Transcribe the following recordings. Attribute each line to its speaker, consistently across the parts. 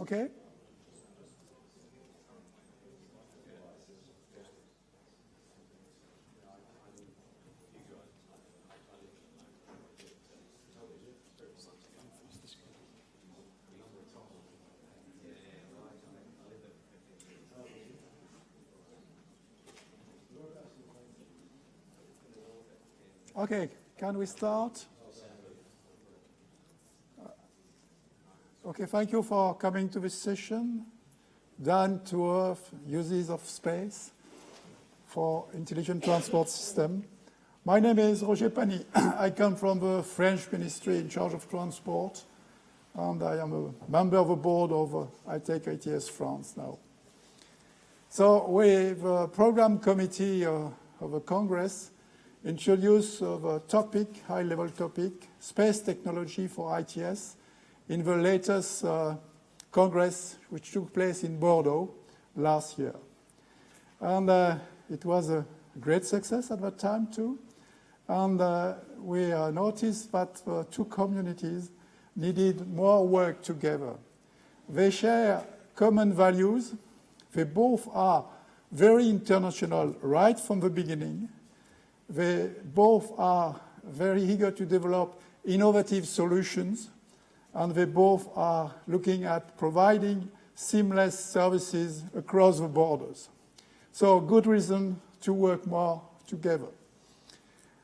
Speaker 1: Okay? Okay, can we start? Okay, thank you for coming to this session. Down to Earth uses of space for intelligent transport system. My name is Roger Pani. I come from the French ministry in charge of transport, and I am a member of the board of ITEC ITS France now. So we, the program committee of the Congress, introduced the topic, high-level topic, space technology for ITS in the latest Congress, which took place in Bordeaux last year. And it was a great success at that time too. And we noticed that the two communities needed more work together. They share common values. They both are very international right from the beginning. They both are very eager to develop innovative solutions, and they both are looking at providing seamless services across the borders. So good reason to work more together.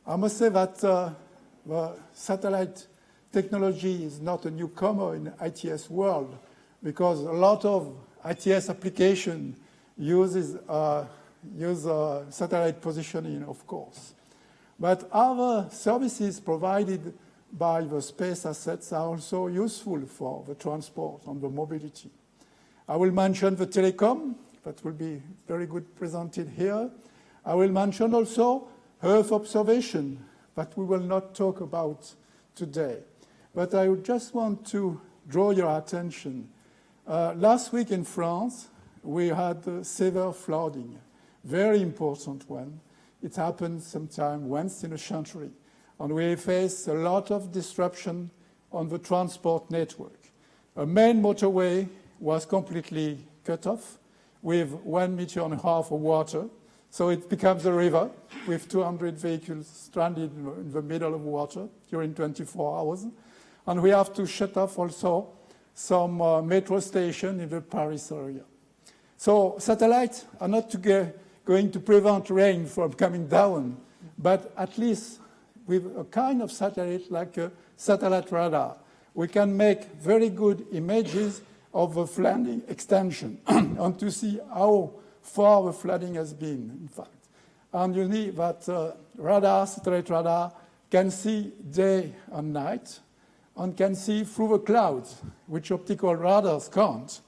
Speaker 1: I must say that the satellite technology is not a newcomer in the ITS world, because a lot of ITS application use satellite positioning, of course. But other services provided by the space assets are also useful for the transport and the mobility. I will mention the telecom, that will be very good presented here. I will mention also Earth observation, that we will not talk about today. But I just want to draw your attention. Last week in France, we had severe flooding, very important one. It happened sometime once in a century. And we faced a lot of disruption on the transport network. A main motorway was completely cut off with 1.5 meters of water. So it becomes a river with 200 vehicles stranded in the middle of water during 24 hours. And we have to shut off also some metro station in the Paris area. So satellites are not going to prevent rain from coming down, but at least with a kind of satellite like a satellite radar, we can make very good images of the flooding extension and to see how far the flooding has been, in fact. And you need that satellite radar can see day and night and can see through the clouds, which optical radars can't.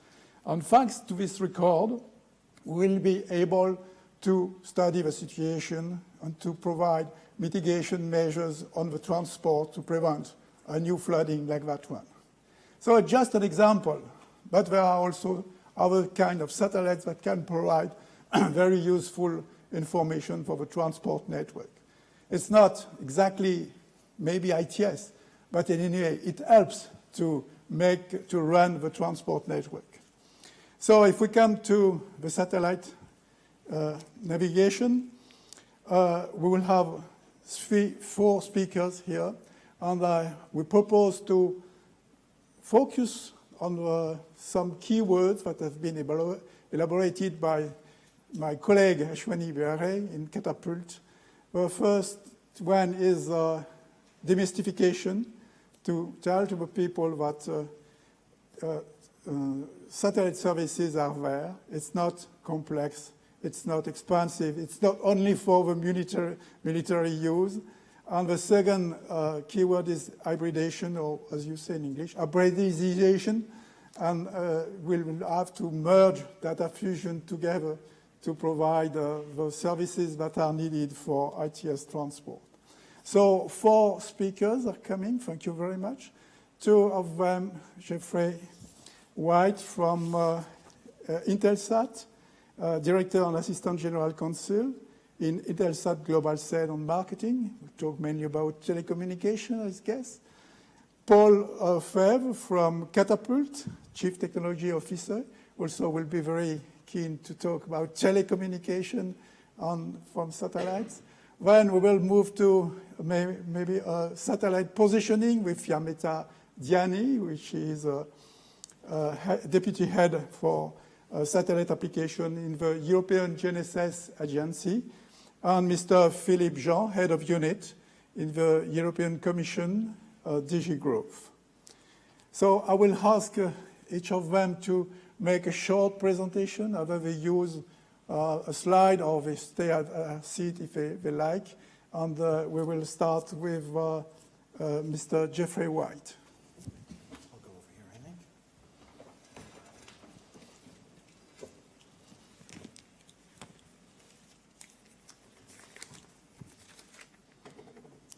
Speaker 1: And thanks to this record, we'll be able to study the situation and to provide mitigation measures on the transport to prevent a new flooding like that one. So just an example, but there are also other kind of satellites that can provide very useful information for the transport network. It's not exactly maybe ITS, but in any way, it helps to run the transport network. So if we come to the satellite navigation, we will have four speakers here, and we propose to focus on some keywords that have been elaborated by my colleague Ashwani Behare in Catapult. The first one is demystification, to tell to the people that satellite services are there. It's not complex. It's not expensive. It's not only for the military use. And the second keyword is hybridization, or as you say in English, hybridization. And we'll have to merge data fusion together to provide the services that are needed for ITS transport. So 4 speakers are coming. Thank you very much. 2 of them, Jeffrey White from Intelsat, Director and Assistant General Counsel in Intelsat Global Sales and Marketing. We talk mainly about telecommunication, I guess. Paul Fevre from Catapult, Chief Technology Officer, also will be very keen to talk about telecommunication from satellites. Then we will move to maybe satellite positioning with Yameta Diani, which is deputy head for satellite application in the European GNSS Agency, and Mr. Philippe Jean, head of unit in the European Commission DG Growth. So I will ask each of them to make a short presentation, either they use a slide or they stay at a seat if they like. And we will start with Mr. Jeffrey White.
Speaker 2: I'll go over here, I think.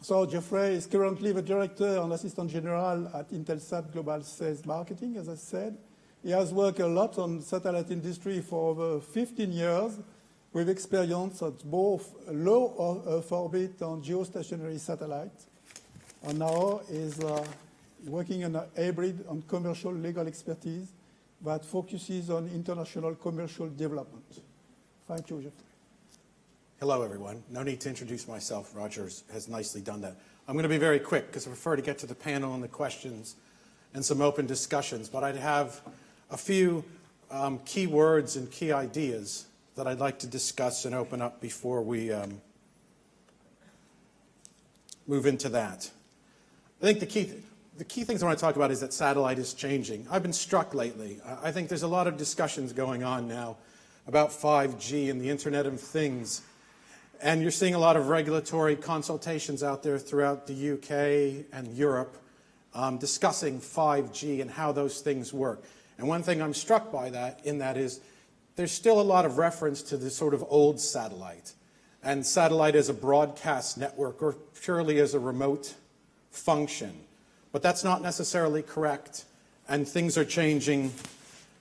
Speaker 1: So Jeffrey is currently the Director and Assistant General at Intelsat Global Sales Marketing, as I said. He has worked a lot on satellite industry for over 15 years with experience at both low Earth orbit and geostationary satellites. And now is working on a hybrid and commercial legal expertise that focuses on international commercial development. Thank you, Jeffrey.
Speaker 2: Hello, everyone. No need to introduce myself. Roger has nicely done that. I'm going to be very quick because I prefer to get to the panel and the questions and some open discussions. But I'd have a few key words and key ideas that I'd like to discuss and open up before we move into that. I think the key things I want to talk about is that satellite is changing. I've been struck lately. I think there's a lot of discussions going on now about 5G and the Internet of Things. And you're seeing a lot of regulatory consultations out there throughout the UK and Europe discussing 5G and how those things work. And one thing I'm struck by is there's still a lot of reference to the sort of old satellite. And satellite as a broadcast network or purely as a remote function. But that's not necessarily correct. And things are changing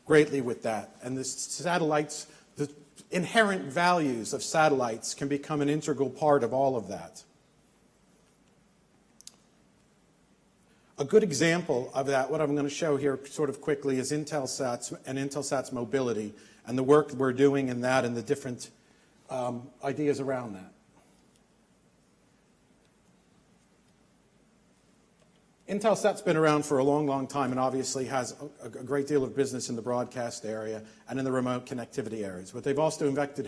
Speaker 2: greatly with that. And the satellites, the inherent values of satellites can become an integral part of all of that. A good example of that, what I'm going to show here sort of quickly, is Intelsat's and Intelsat's mobility and the work we're doing in that and the different ideas around that. Intelsat's been around for a long, long time and obviously has a great deal of business in the broadcast area and in the remote connectivity areas. But they've also invested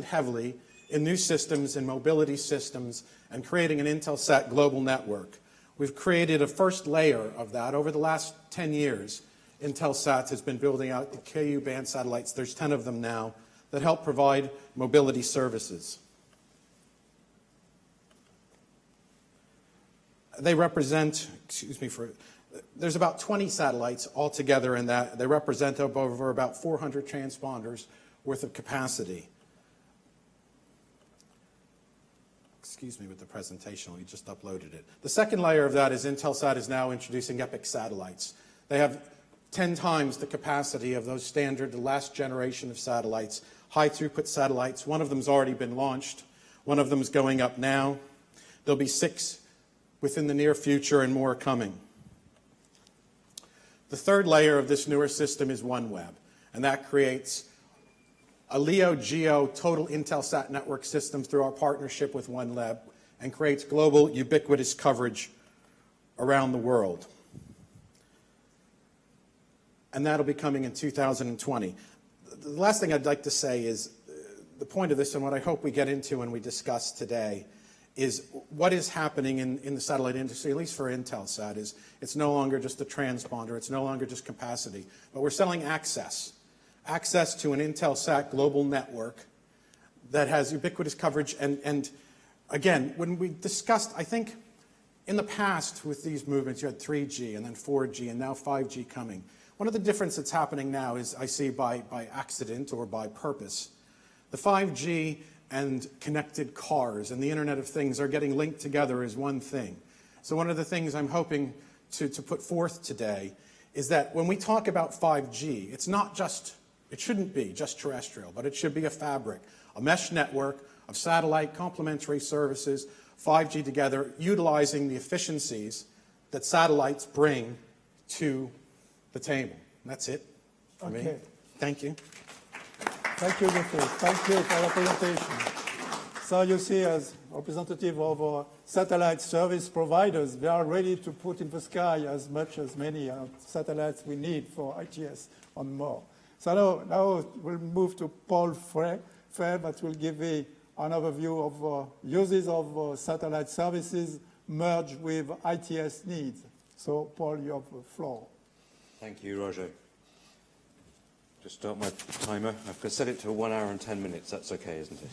Speaker 2: heavily in new systems and mobility systems and creating an Intelsat global network. We've created a first layer of that. Over the last 10 years, Intelsat has been building out the Ku-band satellites. There's 10 of them now that help provide mobility services. They represent, there's about 20 satellites altogether in that. They represent over about 400 transponders worth of capacity. Excuse me with the presentation, we just uploaded it. The second layer of that is Intelsat is now introducing EPIC satellites. They have 10 times the capacity of those standard, the last generation of satellites, high throughput satellites. One of them's already been launched. One of them's going up now. There'll be 6 within the near future and more coming. The third layer of this newer system is OneWeb, and that creates a LEO-GEO total Intelsat network system through our partnership with OneWeb and creates global ubiquitous coverage around the world. And that'll be coming in 2020. The last thing I'd like to say is the point of this and what I hope we get into when we discuss today is what is happening in the satellite industry, at least for Intelsat, is it's no longer just a transponder, it's no longer just capacity, but we're selling access to an Intelsat global network that has ubiquitous coverage. And again, when we discussed, I think in the past with these movements, you had 3G and then 4G and now 5G coming. One of the differences that's happening now is I see by accident or by purpose, the 5G and connected cars and the Internet of Things are getting linked together as one thing. So one of the things I'm hoping to put forth today is that when we talk about 5G, it shouldn't be just terrestrial, but it should be a fabric, a mesh network of satellite complementary services, 5G together, utilizing the efficiencies that satellites bring to the table. And that's it for me. Thank you.
Speaker 1: Thank you, Jeffrey. Thank you for the presentation. So you see, as representative of satellite service providers, they are ready to put in the sky as many satellites we need for ITS and more. So now we'll move to Paul Frey, that will give an overview of uses of satellite services merged with ITS needs. So Paul, you have the floor.
Speaker 3: Thank you, Roger. Just start my timer. I've set it to 1 hour and 10 minutes. That's okay, isn't it?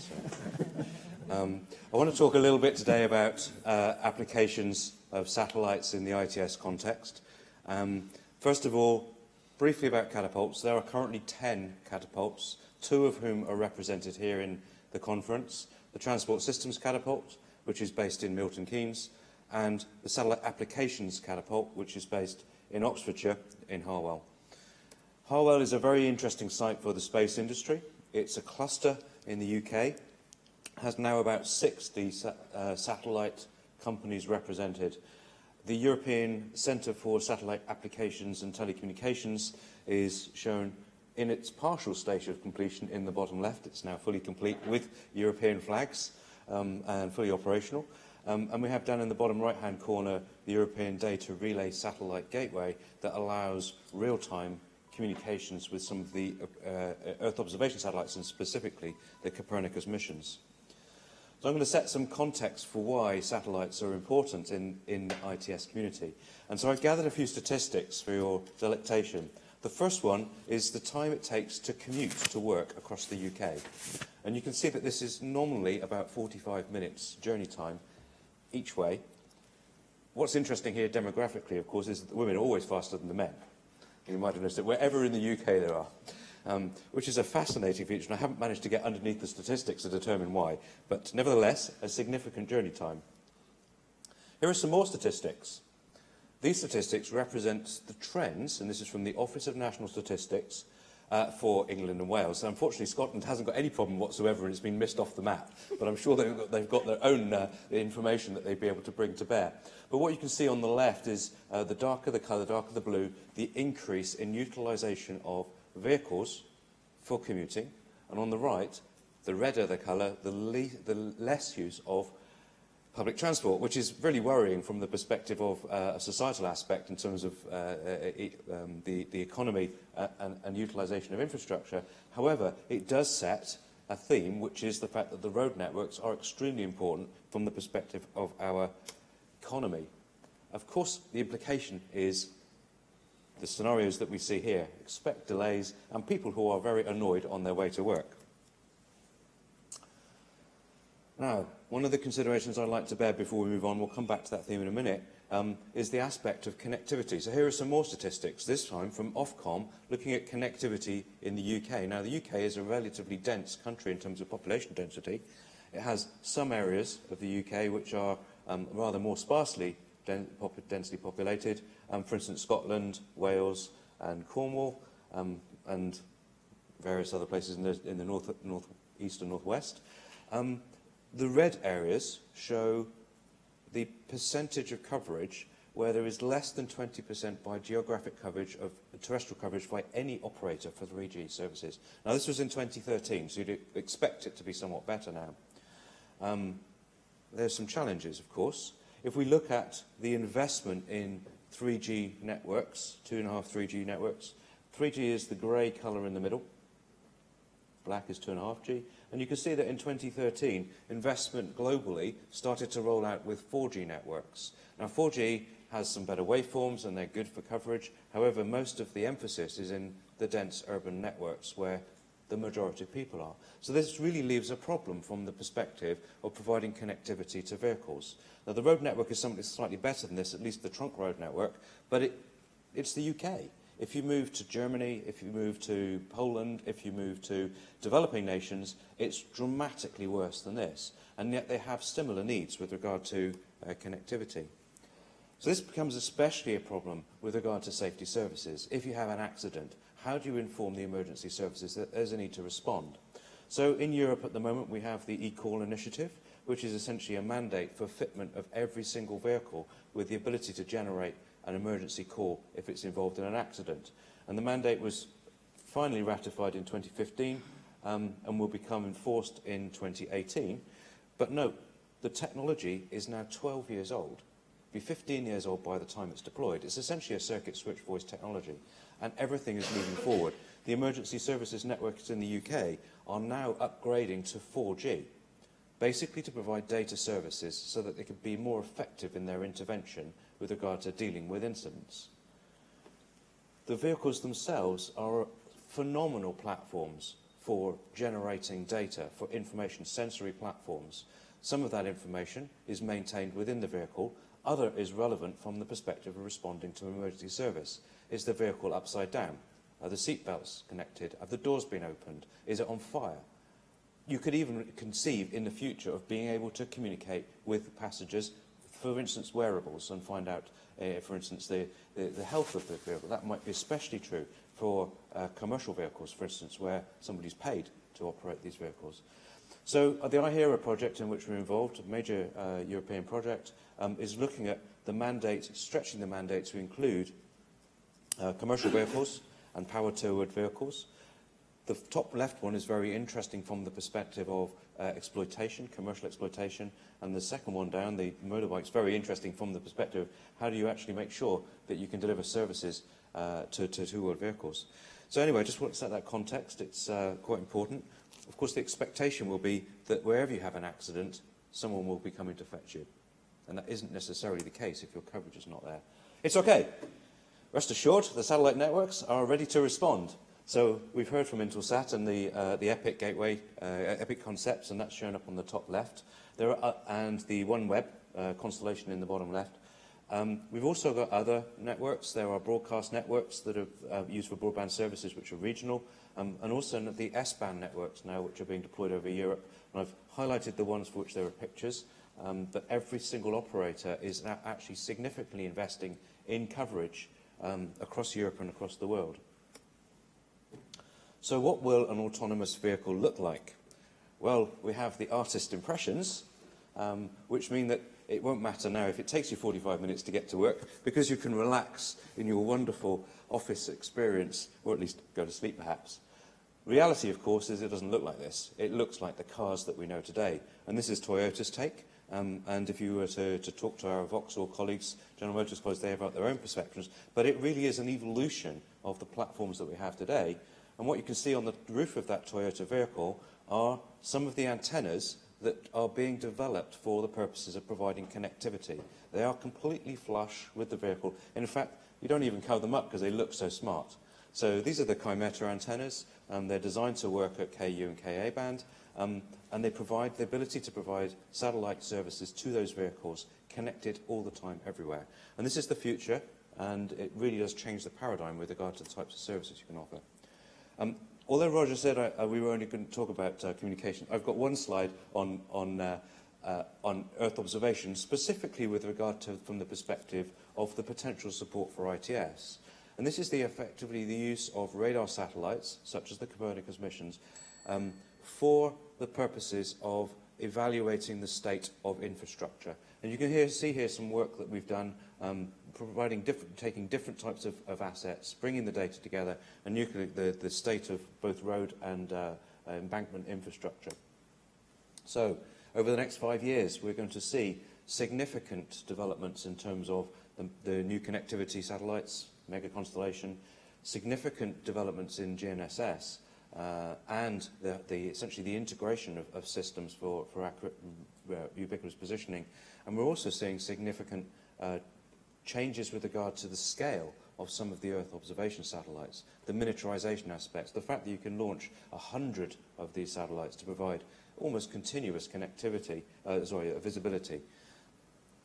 Speaker 3: So, I want to talk a little bit today about applications of satellites in the ITS context. First of all, briefly about catapults. There are currently 10 catapults, 2 of whom are represented here in the conference. The Transport Systems Catapult, which is based in Milton Keynes, and the Satellite Applications Catapult, which is based in Oxfordshire, in Harwell. Harwell is a very interesting site for the space industry. It's a cluster in the UK, has now about 60 satellite companies represented. The European Centre for Satellite Applications and Telecommunications is shown in its partial stage of completion in the bottom left. It's now fully complete with European flags and fully operational. And we have down in the bottom right-hand corner the European Data Relay Satellite Gateway that allows real-time communications with some of the Earth observation satellites, and specifically the Copernicus missions. So I'm going to set some context for why satellites are important in the ITS community. And so I've gathered a few statistics for your delectation. The first one is the time it takes to commute to work across the UK. And you can see that this is normally about 45 minutes journey time each way. What's interesting here demographically, of course, is that the women are always faster than the men. You might have noticed it wherever in the UK there are, which is a fascinating feature, and I haven't managed to get underneath the statistics to determine why, but nevertheless, a significant journey time. Here are some more statistics. These statistics represent the trends, and this is from the Office of National Statistics for England and Wales. So unfortunately, Scotland hasn't got any problem whatsoever, and it's been missed off the map. But I'm sure they've got their own information that they'd be able to bring to bear. But what you can see on the left is the darker the colour, darker the blue, the increase in utilisation of vehicles for commuting. And on the right, the redder the colour, the less use of public transport, which is really worrying from the perspective of a societal aspect in terms of the economy and utilisation of infrastructure. However, it does set a theme, which is the fact that the road networks are extremely important from the perspective of our economy. Of course, the implication is the scenarios that we see here. Expect delays and people who are very annoyed on their way to work. Now, one of the considerations I'd like to bear before we move on, we'll come back to that theme in a minute, is the aspect of connectivity. So here are some more statistics, this time from Ofcom, looking at connectivity in the UK. Now, the UK is a relatively dense country in terms of population density. It has some areas of the UK which are rather more sparsely densely populated, for instance, Scotland, Wales and Cornwall, and various other places in the north east and northwest. The red areas show the percentage of coverage where there is less than 20% by geographic coverage of terrestrial coverage by any operator for 3G services. Now, this was in 2013, so you'd expect it to be somewhat better now. There's some challenges, of course. If we look at the investment in 3G networks, 2.5 3G networks, 3G is the grey colour in the middle, black is 2.5G, and you can see that in 2013, investment globally started to roll out with 4G networks. Now, 4G has some better waveforms and they're good for coverage. However, most of the emphasis is in the dense urban networks where the majority of people are. So this really leaves a problem from the perspective of providing connectivity to vehicles. Now, the road network is something slightly better than this, at least the trunk road network, but it's the UK. If you move to Germany, if you move to Poland, if you move to developing nations, it's dramatically worse than this. And yet they have similar needs with regard to connectivity. So this becomes especially a problem with regard to safety services. If you have an accident, how do you inform the emergency services that there's a need to respond? So in Europe at the moment we have the eCall initiative, which is essentially a mandate for fitment of every single vehicle with the ability to generate an emergency call if it's involved in an accident. And the mandate was finally ratified in 2015 and will become enforced in 2018. But note, the technology is now 12 years old. It'll be 15 years old by the time it's deployed. It's essentially a circuit switch voice technology, and everything is moving forward. The emergency services networks in the UK are now upgrading to 4G, basically to provide data services so that they can be more effective in their intervention with regard to dealing with incidents. The vehicles themselves are phenomenal platforms for generating data, for information sensory platforms. Some of that information is maintained within the vehicle, other is relevant from the perspective of responding to an emergency service. Is the vehicle upside down? Are the seat belts connected? Have the doors been opened? Is it on fire? You could even conceive in the future of being able to communicate with passengers, for instance, wearables, and find out, for instance, the health of the vehicle. That might be especially true for commercial vehicles, for instance, where somebody's paid to operate these vehicles. So the iHera project in which we're involved, a major European project, is looking at the mandate, stretching the mandate to include commercial vehicles and power-towed vehicles. The top left one is very interesting from the perspective of exploitation, commercial exploitation, and the second one down, the motorbike, is very interesting from the perspective of how do you actually make sure that you can deliver services to two-wheeled vehicles. So anyway, I just want to set that context. It's quite important. Of course, the expectation will be that wherever you have an accident, someone will be coming to fetch you. And that isn't necessarily the case if your coverage is not there. It's okay. Rest assured, the satellite networks are ready to respond. So we've heard from Intelsat and the EPIC gateway, EPIC concepts, and that's shown up on the top left. There are, and the OneWeb constellation in the bottom left. We've also got other networks. There are broadcast networks that are used for broadband services which are regional, and also the S-band networks now which are being deployed over Europe. And I've highlighted the ones for which there are pictures, that every single operator is now actually significantly investing in coverage across Europe and across the world. So what will an autonomous vehicle look like? Well, we have the artist impressions, which mean that it won't matter now if it takes you 45 minutes to get to work, because you can relax in your wonderful office experience, or at least go to sleep perhaps. Reality, of course, is it doesn't look like this. It looks like the cars that we know today. And this is Toyota's take. And if you were to talk to our Vauxhall colleagues, General Motors colleagues, they have got their own perceptions. But it really is an evolution of the platforms that we have today. And what you can see on the roof of that Toyota vehicle are some of the antennas that are being developed for the purposes of providing connectivity. They are completely flush with the vehicle. In fact, you don't even cover them up because they look so smart. So these are the Kymeta antennas. They're designed to work at KU and KA band, and they provide the ability to provide satellite services to those vehicles, connected all the time, everywhere. And this is the future, and it really does change the paradigm with regard to the types of services you can offer. Although Roger said we were only going to talk about communication, I've got one slide on Earth observation, specifically with regard to from the perspective of the potential support for ITS. And this is effectively the use of radar satellites, such as the Copernicus missions, for the purposes of evaluating the state of infrastructure. And you can see here some work that we've done, taking different types of assets, bringing the data together, and the state of both road and embankment infrastructure. So, over the next 5 years, we're going to see significant developments in terms of the new connectivity satellites, mega constellation, significant developments in GNSS, and essentially the integration of systems for accurate ubiquitous positioning. And we're also seeing significant changes with regard to the scale of some of the Earth observation satellites, the miniaturization aspects, the fact that you can launch 100 of these satellites to provide almost continuous connectivity, visibility,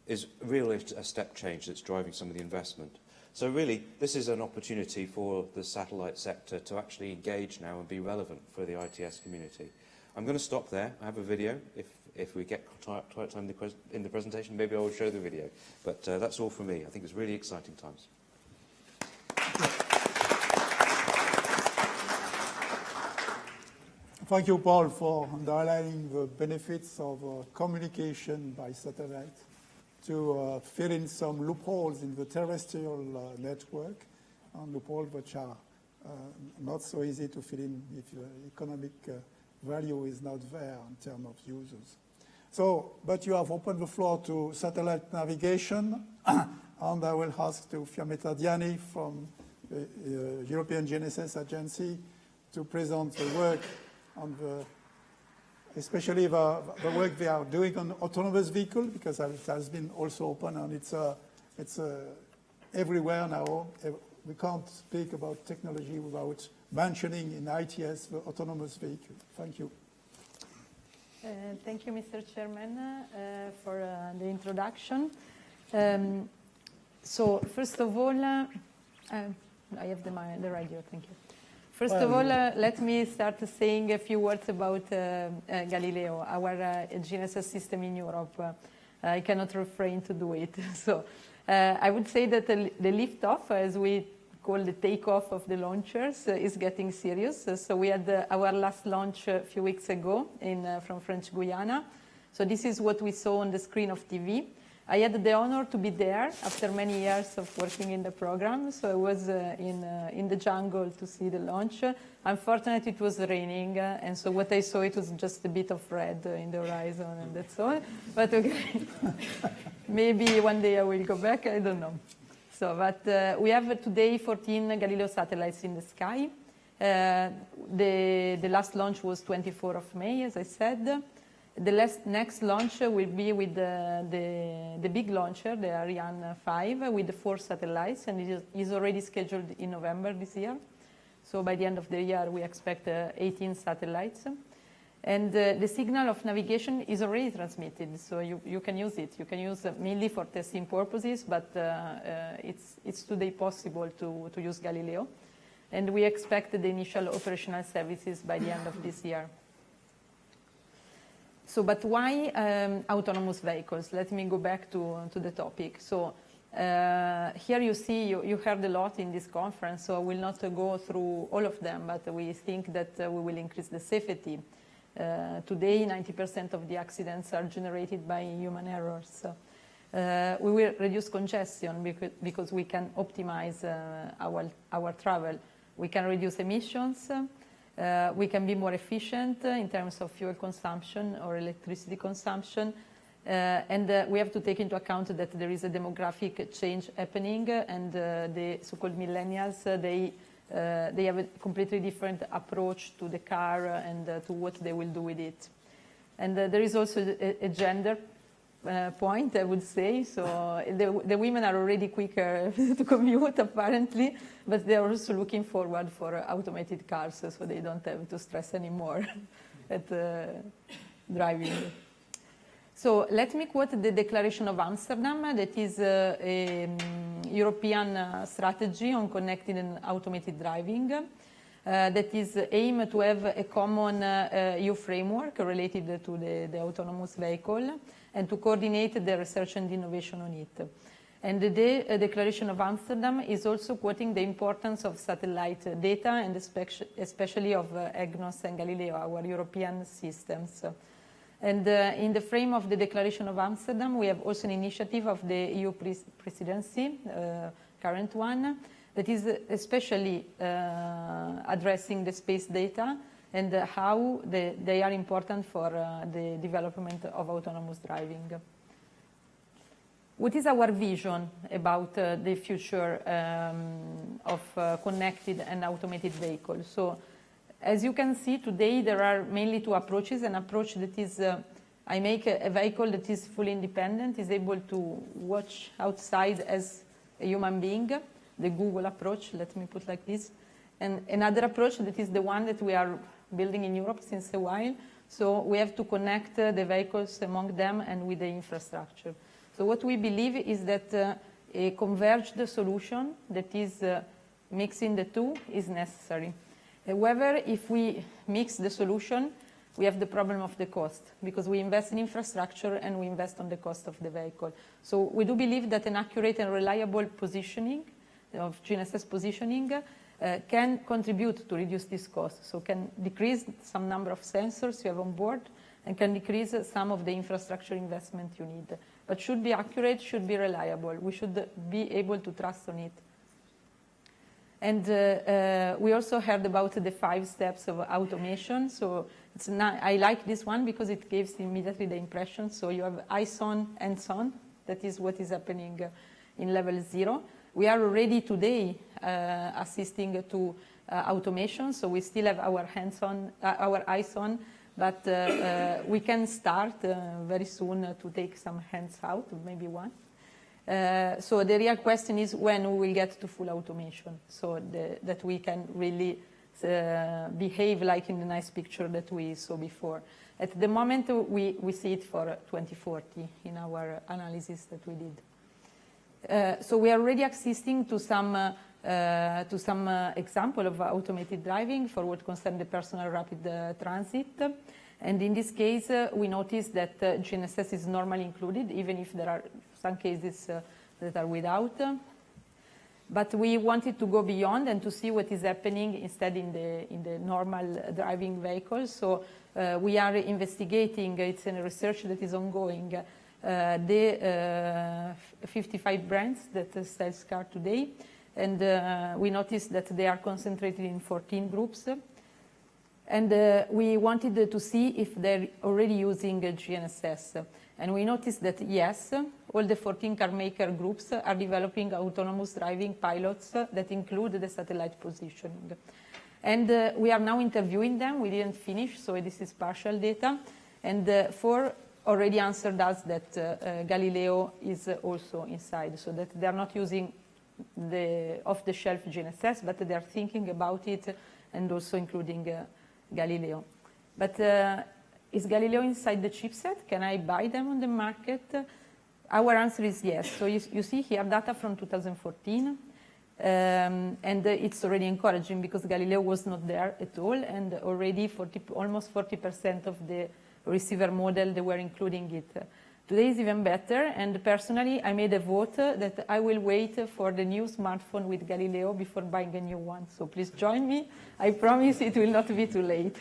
Speaker 3: is really a step change that's driving some of the investment. So really, this is an opportunity for the satellite sector to actually engage now and be relevant for the ITS community. I'm going to stop there. I have a video. If we get time in the presentation, maybe I will show the video. But that's all from me. I think it's really exciting times.
Speaker 1: Thank you, Paul, for underlining the benefits of communication by satellite to fill in some loopholes in the terrestrial network, and loopholes which are not so easy to fill in if economic value is not there in terms of users. So, but you have opened the floor to satellite navigation, and I will ask to Fiammetta Diani from the European GNSS Agency to present the work on especially the work they are doing on autonomous vehicle, because it has been also open and it's everywhere now. We can't speak about technology without mentioning in ITS the autonomous vehicle. Thank you.
Speaker 4: Thank you, Mr. Chairman, for the introduction. So first of all, I have the radio, thank you. First of all, let me start saying a few words about Galileo, our GNSS system in Europe. I cannot refrain to do it. So I would say that the liftoff, as we call the takeoff of the launchers, is getting serious. So we had our last launch a few weeks ago from French Guiana. So this is what we saw on the screen of TV. I had the honor to be there after many years of working in the program. So I was in the jungle to see the launch. Unfortunately, it was raining, and so what I saw, it was just a bit of red in the horizon, and that's all. But okay, maybe one day I will go back, I don't know. So, but we have today 14 Galileo satellites in the sky. The last launch was 24th of May, as I said. The next launch will be with the big launcher, the Ariane 5, with the 4 satellites, and it is already scheduled in November this year. So by the end of the year, we expect 18 satellites. And the signal of navigation is already transmitted, so you can use it. You can use it mainly for testing purposes, but it's today possible to use Galileo. And we expect the initial operational services by the end of this year. So, but why autonomous vehicles? Let me go back to the topic. So here you see, you heard a lot in this conference, so I will not go through all of them, but we think that we will increase the safety. Today, 90% of the accidents are generated by human errors. We will reduce congestion because we can optimize our travel. We can reduce emissions. We can be more efficient in terms of fuel consumption or electricity consumption. And we have to take into account that there is a demographic change happening, and the so-called millennials, they have a completely different approach to the car and to what they will do with it. And there is also a gender point, I would say. So the women are already quicker to commute, apparently, but they are also looking forward for automated cars, so they don't have to stress anymore at driving. So let me quote the Declaration of Amsterdam, that is a European strategy on connected and automated driving. That is aimed to have a common EU framework related to the autonomous vehicle and to coordinate the research and innovation on it. And the Declaration of Amsterdam is also quoting the importance of satellite data and especially of EGNOS and Galileo, our European systems. And in the frame of the Declaration of Amsterdam, we have also an initiative of the EU presidency, current one, that is especially addressing the space data and how they are important for the development of autonomous driving. What is our vision about the future of connected and automated vehicles? So, as you can see today, there are mainly two approaches. An approach that is, I make a vehicle that is fully independent, is able to watch outside as a human being, the Google approach, let me put like this. And another approach that is the one that we are building in Europe since a while. So we have to connect the vehicles among them and with the infrastructure. So what we believe is that a converged solution that is mixing the two is necessary. However, if we mix the solution, we have the problem of the cost, because we invest in infrastructure and we invest on the cost of the vehicle. So we do believe that an accurate and reliable positioning of GNSS positioning can contribute to reduce this cost. So can decrease some number of sensors you have on board and can decrease some of the infrastructure investment you need. But should be accurate, should be reliable. We should be able to trust on it. And we also heard about the 5 steps of automation. So I like this one because it gives immediately the impression. So you have eyes on, hands on. That is what is happening in level 0. We are already today assisting to automation. So we still have our hands on, our eyes on, but we can start very soon to take some hands out, maybe one. So the real question is when we will get to full automation, so that we can really behave like in the nice picture that we saw before. At the moment, we see it for 2040 in our analysis that we did. So we are already assisting to some example of automated driving for what concerns the personal rapid transit. And in this case, we noticed that GNSS is normally included, even if there are some cases that are without. But we wanted to go beyond and to see what is happening instead in the normal driving vehicles. So we are investigating, it's a research that is ongoing, the 55 brands that sells cars today. And we noticed that they are concentrated in 14 groups. And we wanted to see if they're already using GNSS. And we noticed that, yes, all the 14 car maker groups are developing autonomous driving pilots that include the satellite positioning. And we are now interviewing them. We didn't finish, so this is partial data. And 4 already answered us that Galileo is also inside, so that they are not using the off-the-shelf GNSS, but they are thinking about it and also including Galileo. But is Galileo inside the chipset? Can I buy them on the market? Our answer is yes. So you see here data from 2014. And it's already encouraging because Galileo was not there at all, and already almost 40% of the receiver model, they were including it. Today is even better, and personally, I made a vote that I will wait for the new smartphone with Galileo before buying a new one. So please join me. I promise it will not be too late.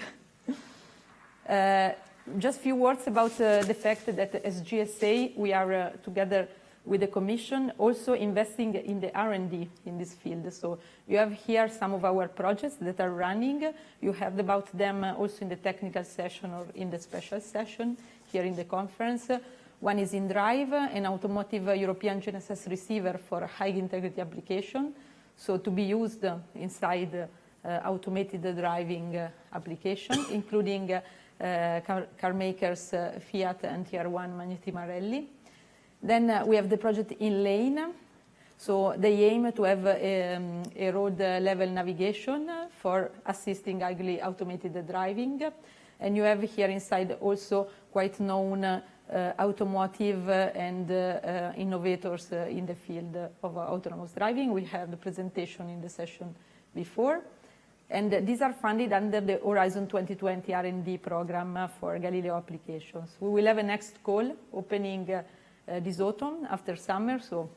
Speaker 4: Just a few words about the fact that as GSA, we are together with the Commission also investing in the R&D in this field. So you have here some of our projects that are running. You heard about them also in the technical session or in the special session here in the conference. One is in Drive, an automotive European GNSS receiver for high integrity application. So to be used inside automated driving application, including car makers Fiat and Tier 1 Magneti Marelli. Then we have the project in Lane. So they aim to have a road level navigation for assisting highly automated driving. And you have here inside also quite known automotive and innovators in the field of autonomous driving. We had the presentation in the session before. And these are funded under the Horizon 2020 R&D program for Galileo applications. We will have a next call opening this autumn after summer. So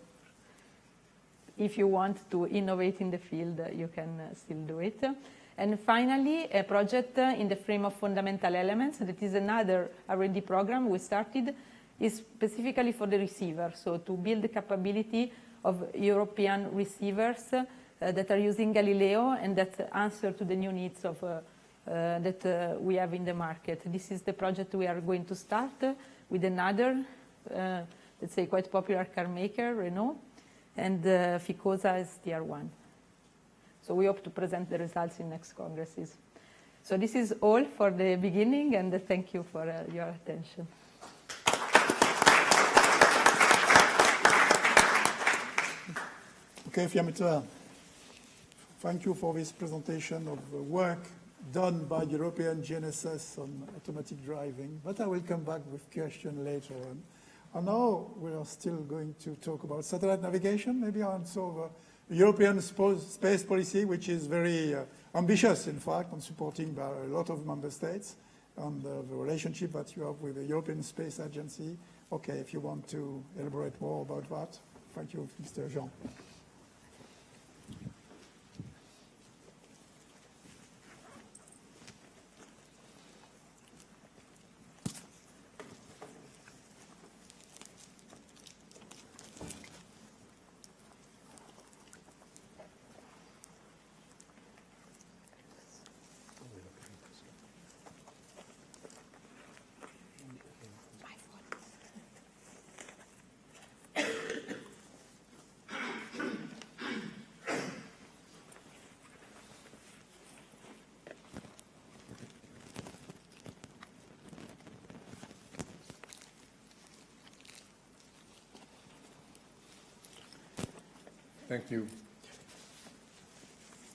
Speaker 4: if you want to innovate in the field, you can still do it. And finally, a project in the frame of fundamental elements, that is another R&D program we started, is specifically for the receiver. So to build the capability of European receivers that are using Galileo and that answer to the new needs of that we have in the market. This is the project we are going to start with another, let's say, quite popular car maker, Renault, and Ficosa as Tier 1. So we hope to present the results in next congresses. So this is all for the beginning, and thank you for your attention.
Speaker 1: Okay, Fiametta, thank you for this presentation of the work done by European GNSS on automatic driving, but I will come back with questions later on. And now we are still going to talk about satellite navigation, maybe also the European space policy, which is very ambitious, in fact, and supporting by a lot of member states, and the relationship that you have with the European Space Agency. Okay, if you want to elaborate more about that. Thank you, Mr. Jean.
Speaker 5: Thank you.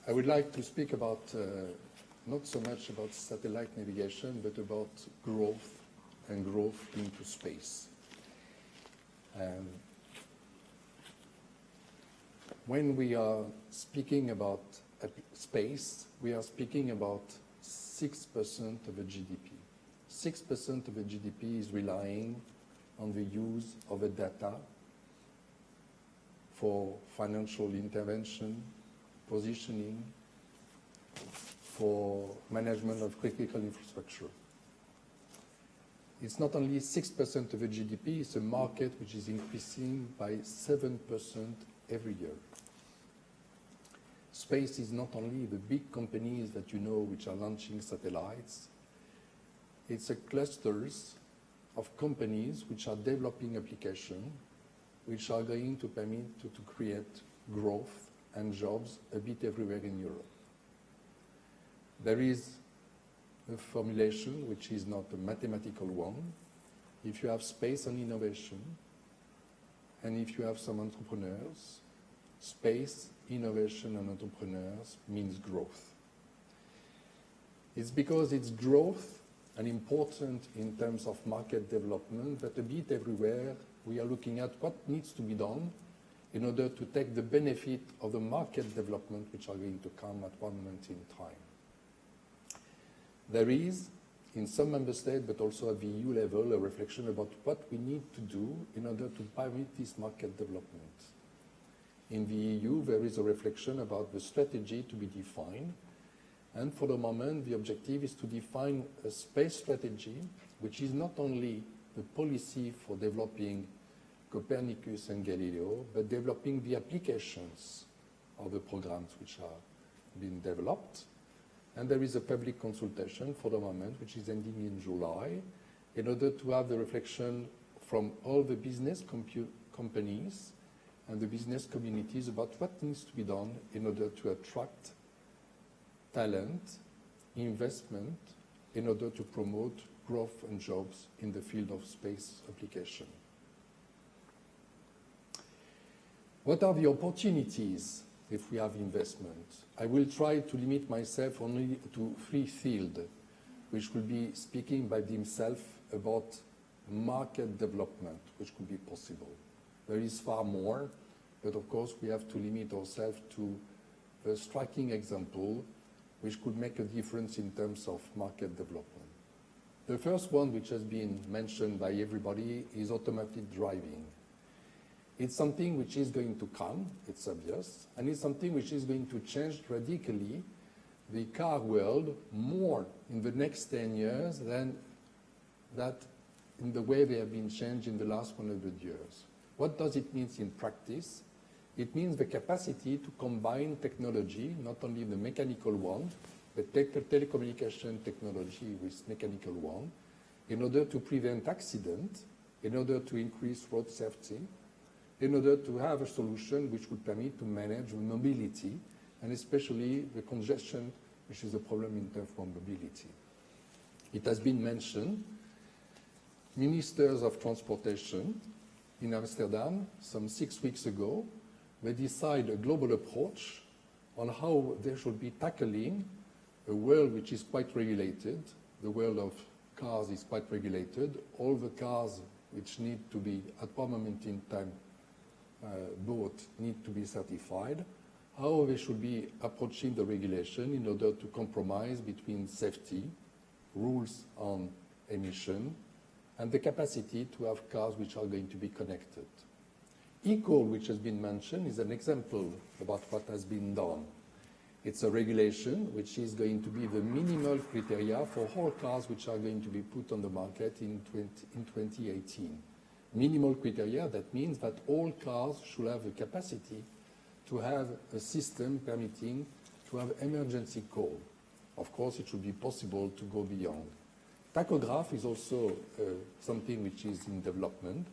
Speaker 5: I would like to speak about not so much about satellite navigation, but about growth and growth into space. When we are speaking about space, we are speaking about 6% of the GDP. 6% of the GDP is relying on the use of the data for financial intervention, positioning, for management of critical infrastructure. It's not only 6% of the GDP, it's a market which is increasing by 7% every year. Space is not only the big companies that you know which are launching satellites, it's a clusters of companies which are developing applications which are going to permit to create growth and jobs a bit everywhere in Europe. There is a formulation which is not a mathematical one. If you have space and innovation, and if you have some entrepreneurs, space, innovation, and entrepreneurs means growth. It's because it's growth and important in terms of market development that a bit everywhere we are looking at what needs to be done in order to take the benefit of the market development which are going to come at one moment in time. There is, in some member states, but also at the EU level, a reflection about what we need to do in order to permit this market development. In the EU, there is a reflection about the strategy to be defined. And for the moment, the objective is to define a space strategy, which is not only the policy for developing Copernicus and Galileo, but developing the applications of the programs which are being developed. And there is a public consultation for the moment, which is ending in July, in order to have the reflection from all the business companies and the business communities about what needs to be done in order to attract talent, investment, in order to promote growth and jobs in the field of space application. What are the opportunities if we have investment? I will try to limit myself only to 3 fields, which will be speaking by themselves about market development, which could be possible. There is far more, but of course we have to limit ourselves to a striking example which could make a difference in terms of market development. The first one, which has been mentioned by everybody, is automated driving. It's something which is going to come, it's obvious, and it's something which is going to change radically the car world more in the next 10 years than that in the way they have been changed in the last 100 years. What does it mean in practice? It means the capacity to combine technology, not only the mechanical one, but telecommunication technology with mechanical one, in order to prevent accident, in order to increase road safety, in order to have a solution which would permit to manage mobility, and especially the congestion, which is a problem in terms of mobility. It has been mentioned, ministers of transportation in Amsterdam, some 6 weeks ago, they decided a global approach on how they should be tackling a world which is quite regulated. The world of cars is quite regulated. All the cars which need to be, at one moment in time, bought need to be certified, how they should be approaching the regulation in order to compromise between safety, rules on emission, and the capacity to have cars which are going to be connected. eCall, which has been mentioned, is an example about what has been done. It's a regulation which is going to be the minimal criteria for all cars which are going to be put on the market in 2018. Minimal criteria, that means that all cars should have the capacity to have a system permitting to have emergency call. Of course, it should be possible to go beyond. Tachograph is also something which is in development.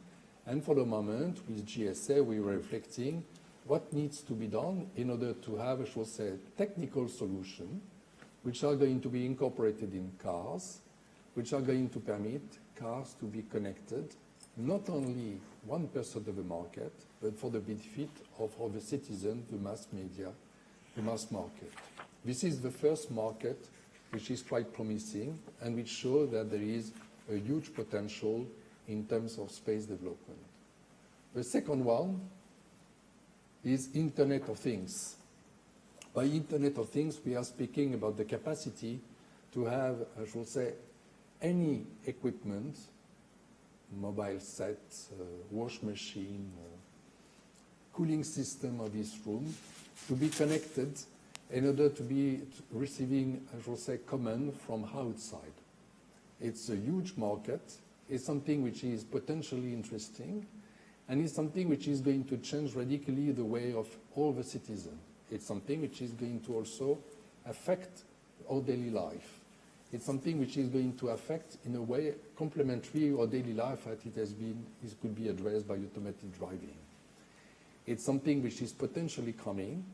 Speaker 5: And for the moment, with GSA, we are reflecting what needs to be done in order to have, I should say, technical solution which are going to be incorporated in cars, which are going to permit cars to be connected, not only 1% of the market, but for the benefit of the citizen, the mass media, the mass market. This is the first market which is quite promising and which shows that there is a huge potential in terms of space development. The second one is Internet of Things. By Internet of Things, we are speaking about the capacity to have, I should say, any equipment, mobile set, wash machine, cooling system of this room, to be connected in order to be receiving, I should say, command from outside. It's a huge market. It's something which is potentially interesting, and it's something which is going to change radically the way of all the citizens. It's something which is going to also affect our daily life. It's something which is going to affect, in a way, complementary our daily life as it could be addressed by automated driving. It's something which is potentially coming,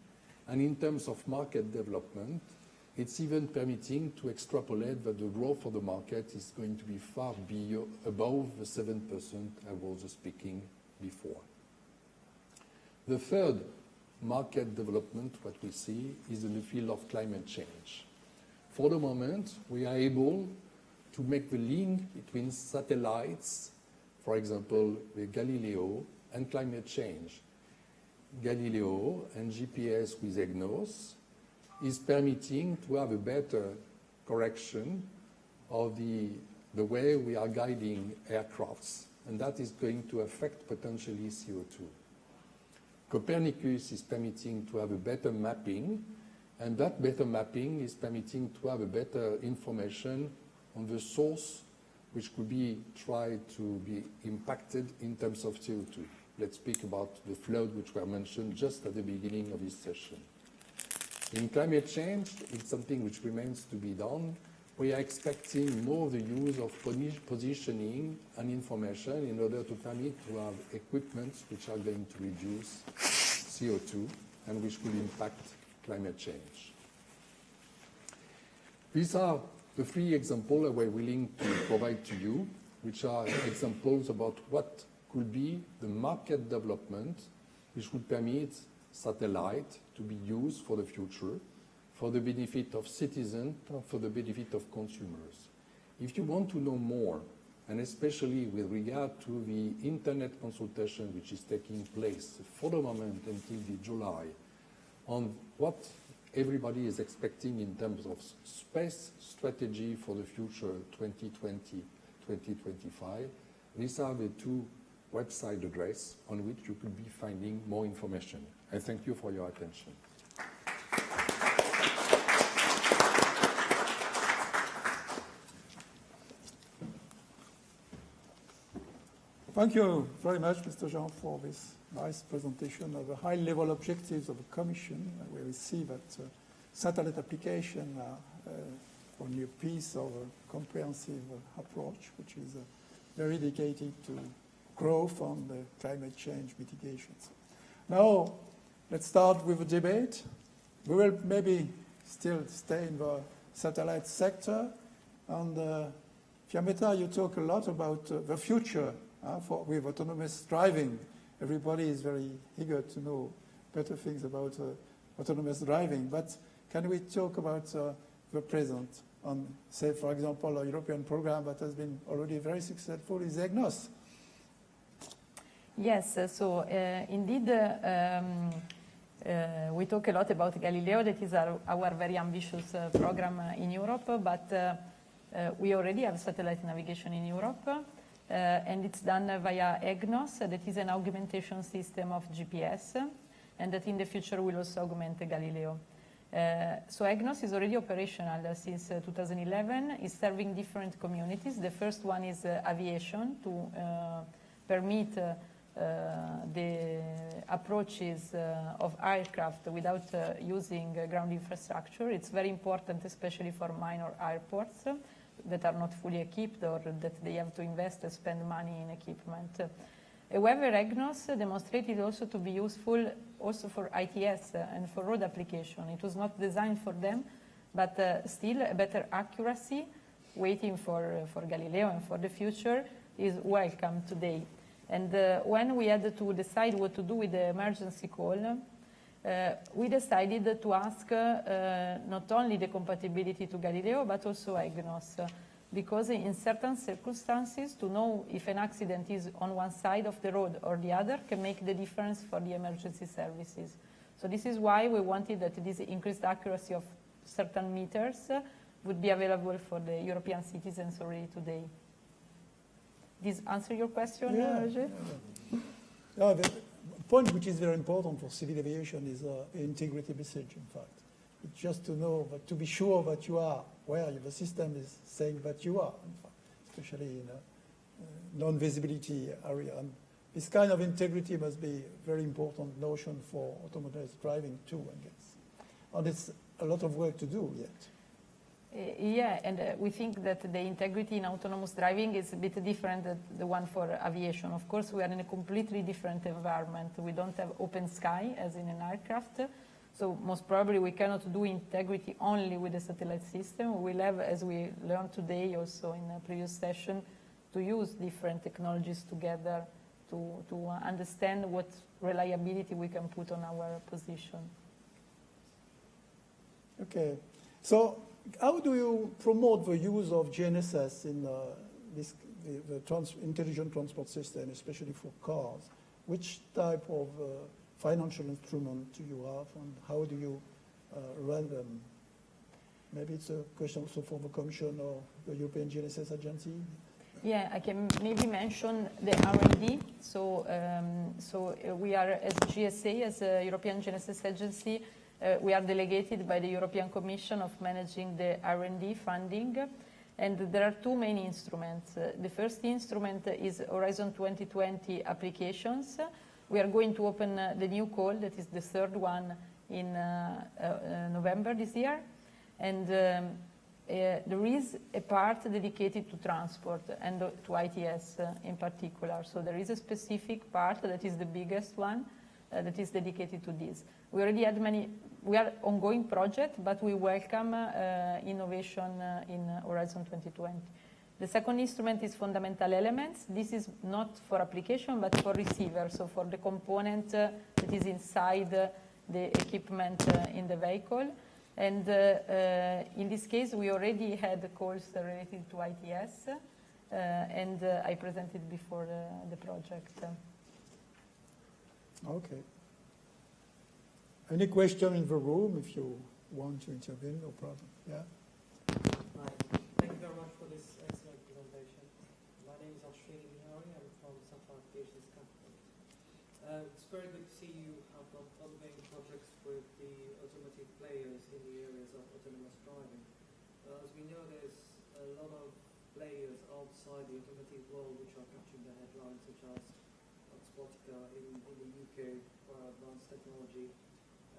Speaker 5: and in terms of market development, it's even permitting to extrapolate that the growth of the market is going to be far above the 7% I was speaking before. The third market development, what we see, is in the field of climate change. For the moment, we are able to make the link between satellites, for example, with Galileo, and climate change. Galileo and GPS with EGNOS is permitting to have a better correction of the way we are guiding aircrafts, and that is going to affect potentially CO2. Copernicus is permitting to have a better mapping, and that better mapping is permitting to have a better information on the source which could be tried to be impacted in terms of CO2. Let's speak about the flood which were mentioned just at the beginning of this session. In climate change, it's something which remains to be done. We are expecting more of the use of positioning and information in order to permit to have equipments which are going to reduce CO2 and which will impact climate change. These are the three examples that we're willing to provide to you, which are examples about what could be the market development which would permit satellite to be used for the future, for the benefit of citizens, for the benefit of consumers. If you want to know more, and especially with regard to the internet consultation which is taking place for the moment until the July, on what everybody is expecting in terms of space strategy for the future 2020-2025, these are the two website addresses on which you could be finding more information. I thank you for your attention.
Speaker 1: Thank you very much, Mr. Jean, for this nice presentation of the high-level objectives of the Commission. We will see that satellite application are only a piece of a comprehensive approach, which is very dedicated to growth and climate change mitigations. Now, let's start with the debate. We will maybe still stay in the satellite sector. And Fiammetta, you talk a lot about the future with autonomous driving. Everybody is very eager to know better things about autonomous driving. But can we talk about the present? And say, for example, a European program that has been already very successful is EGNOS.
Speaker 4: Yes, so indeed, we talk a lot about Galileo. That is our very ambitious program in Europe, but we already have satellite navigation in Europe, and it's done via EGNOS, that is an augmentation system of GPS, and that in the future will also augment Galileo. So EGNOS is already operational since 2011. It's serving different communities. The first one is aviation, to permit the approaches of aircraft without using ground infrastructure. It's very important, especially for minor airports that are not fully equipped or that they have to invest and spend money in equipment. However, EGNOS demonstrated also to be useful also for ITS and for road application. It was not designed for them, but still a better accuracy, waiting for Galileo and for the future, is welcome today. And when we had to decide what to do with the emergency call, we decided to ask not only the compatibility to Galileo, but also EGNOS, because in certain circumstances, to know if an accident is on one side of the road or the other can make the difference for the emergency services. So this is why we wanted that this increased accuracy of certain meters would be available for the European citizens already today. This answer your question, Roger?
Speaker 1: Yeah, the point which is very important for civil aviation is the integrity message, in fact. It's just to know, but to be sure that you are where the system is saying that you are, in fact, especially in a non-visibility area. And this kind of integrity must be a very important notion for autonomous driving too, I guess. And it's a lot of work to do yet.
Speaker 4: Yeah, and we think that the integrity in autonomous driving is a bit different than the one for aviation. Of course, we are in a completely different environment. We don't have open sky as in an aircraft. So most probably we cannot do integrity only with the satellite system. We will have, as we learned today also in a previous session, to use different technologies together to understand what reliability we can put on our position.
Speaker 1: Okay. So how do you promote the use of GNSS in the intelligent transport system, especially for cars? Which type of financial instrument do you have, and how do you run them? Maybe it's a question also for the Commission or the European GNSS Agency.
Speaker 4: Yeah, I can maybe mention the R&D. So we are, as GSA, as a European GNSS Agency, we are delegated by the European Commission of managing the R&D funding. And there are two main instruments. The first instrument is Horizon 2020 applications. We are going to open the new call, that is the third one, in November this year. And there is a part dedicated to transport and to ITS in particular. So there is a specific part that is the biggest one that is dedicated to this. We already had we are ongoing project, but we welcome innovation in Horizon 2020. The second instrument is fundamental elements. This is not for application, but for receiver, so for the component that is inside the equipment in the vehicle. And in this case, we already had calls related to ITS, and I presented before the project.
Speaker 1: Okay. Any question in the room if you want to intervene? No problem. Yeah.
Speaker 6: Hi. Thank you very much for this excellent presentation. My name is Ashwini Bihari. I'm from Satellite Applications Company. It's very good to see you have done ongoing projects with the automotive players in the areas of autonomous driving. As we know, there's a lot of players outside the automotive world which are capturing the headlines, such as Oxbotica in the UK for advanced technology,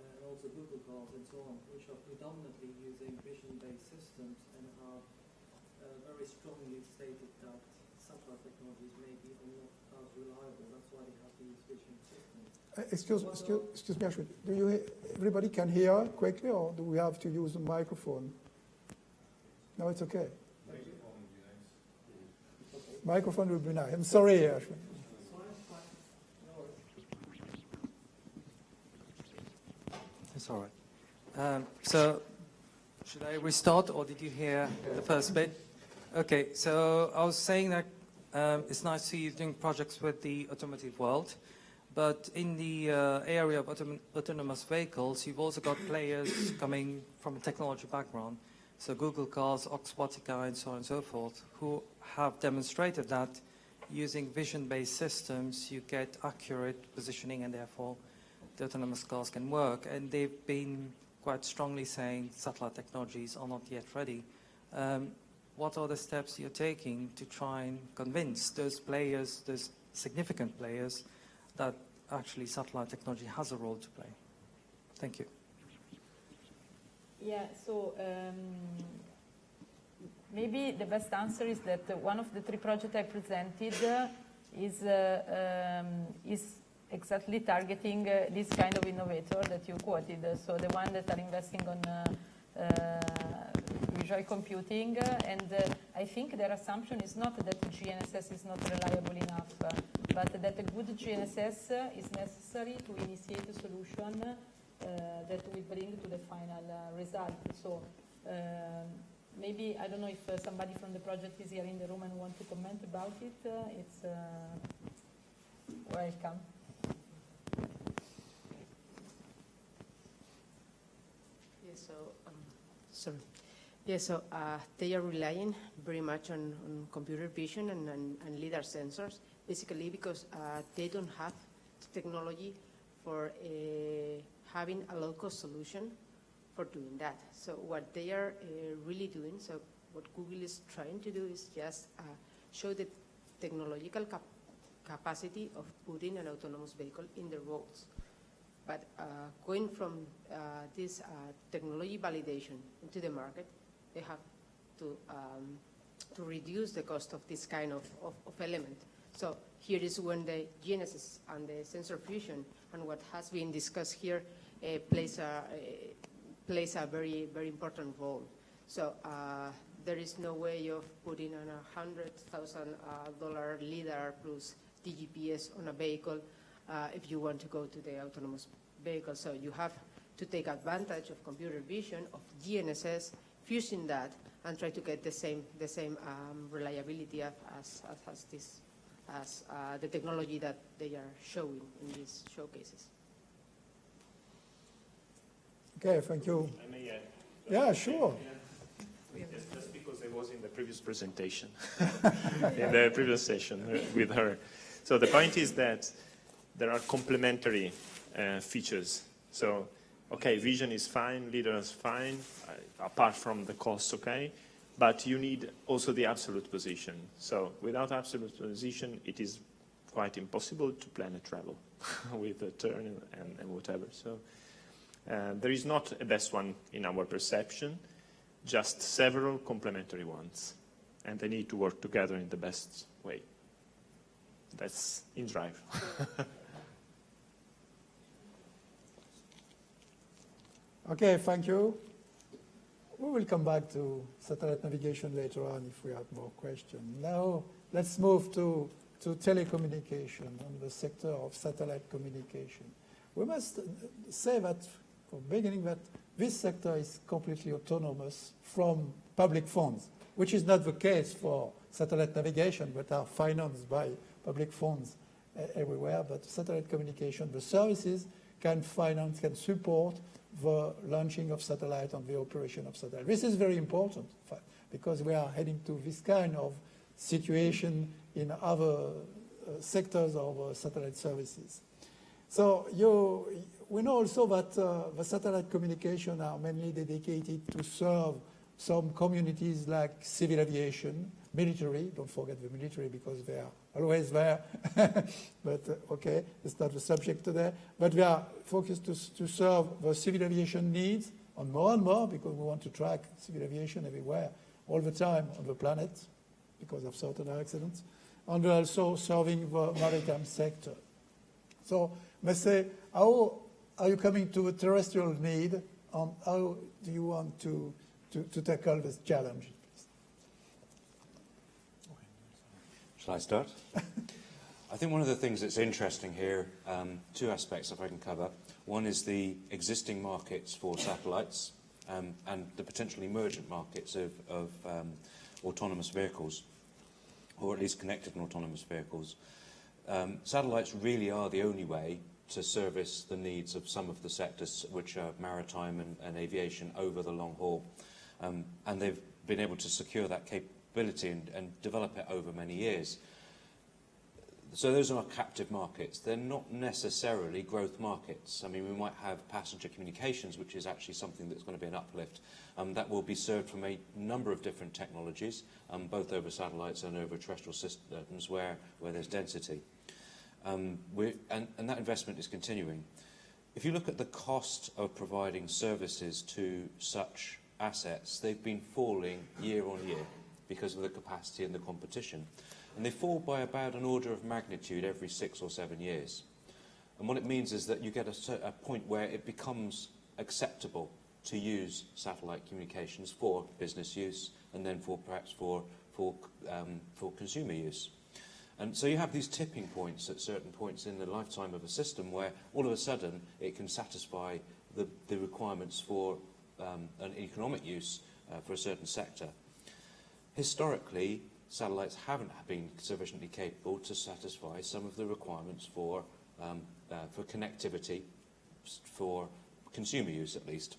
Speaker 6: and also Google cars and so on, which are predominantly using vision-based systems and have very strongly stated that satellite technologies may be not as reliable. That's why they have to use vision systems.
Speaker 1: Excuse me, Ashwin. Do you? Everybody can hear quickly, or do we have to use a microphone? No, it's okay. Microphone would be nice. I'm sorry, Ashwin.
Speaker 6: It's all right. So should I restart, or did you hear the first bit? Okay, so I was saying that it's nice to see you doing projects with the automotive world, but in the area of autonomous vehicles, you've also got players coming from a technology background, so Google cars, Oxbotica, and so on and so forth, who have demonstrated that using vision-based systems, you get accurate positioning, and therefore the autonomous cars can work. And they've been quite strongly saying satellite technologies are not yet ready. What are the steps you're taking to try and convince those players, those significant players, that actually satellite technology has a role to play? Thank you.
Speaker 4: Yeah, so maybe the best answer is that one of the three projects I presented is exactly targeting this kind of innovator that you quoted. So the one that are investing on visual computing, and I think their assumption is not that GNSS is not reliable enough. but that a good GNSS is necessary to initiate a solution that will bring to the final result. So maybe, I don't know if somebody from the project is here in the room and want to comment about it. It's welcome.
Speaker 7: Yes, sorry. Yeah, so they are relying very much on computer vision and LiDAR sensors, basically because they don't have the technology for having a low-cost solution for doing that. So what they are really doing, so what Google is trying to do is just show the technological capacity of putting an autonomous vehicle in the roads. But going from this technology validation into the market, they have to reduce the cost of this kind of element. So here is when the GNSS and the sensor fusion and what has been discussed here plays a very, very important role. So there is no way of putting on $100,000 LiDAR plus DGPS on a vehicle if you want to go to the autonomous vehicle. So you have to take advantage of computer vision, of GNSS, fusing that, and try to get the same reliability as the technology that they are showing in these showcases.
Speaker 1: Okay, thank you.
Speaker 8: I may add.
Speaker 1: Yeah, sure.
Speaker 8: Yes, just because I was in the previous presentation, in the previous session with her. So the point is that there are complementary features. So, okay, vision is fine, LiDAR is fine, apart from the cost, okay, but you need also the absolute position. So without absolute position, it is quite impossible to plan a travel with a turn and whatever. So there is not a best one in our perception, just several complementary ones, and they need to work together in the best way. That's in drive.
Speaker 1: Okay, thank you. We will come back to satellite navigation later on if we have more questions. Now, let's move to telecommunication and the sector of satellite communication. We must say that, for beginning, that this sector is completely autonomous from public funds, which is not the case for satellite navigation, but are financed by public funds everywhere. But satellite communication, the services can finance, can support the launching of satellite and the operation of satellite. This is very important, in fact, because we are heading to this kind of situation in other sectors of satellite services. So we know also that the satellite communication are mainly dedicated to serve some communities like civil aviation, military. Don't forget the military because they are always there. But okay, it's not the subject today. But we are focused to serve the civil aviation needs and more because we want to track civil aviation everywhere, all the time on the planet because of certain accidents. And we're also serving the maritime sector. So let's say, how are you coming to a terrestrial need and how do you want to tackle this challenge?
Speaker 3: Shall I start? I think one of the things that's interesting here, two aspects if I can cover. One is the existing markets for satellites and the potentially emergent markets of autonomous vehicles, or at least connected and autonomous vehicles. Satellites really are the only way to service the needs of some of the sectors which are maritime and aviation over the long haul. And they've been able to secure that capability and develop it over many years. So those are captive markets. They're not necessarily growth markets. I mean, we might have passenger communications, which is actually something that's going to be an uplift. That will be served from a number of different technologies, both over satellites and over terrestrial systems where there's density. And that investment is continuing. If you look at the cost of providing services to such assets, they've been falling year on year because of the capacity and the competition. And they fall by about an order of magnitude every 6 or 7 years. And what it means is that you get a point where it becomes acceptable to use satellite communications for business use and then perhaps for consumer use. And so you have these tipping points at certain points in the lifetime of a system where all of a sudden it can satisfy the requirements for an economic use for a certain sector. Historically, satellites haven't been sufficiently capable to satisfy some of the requirements for connectivity, for consumer use at least.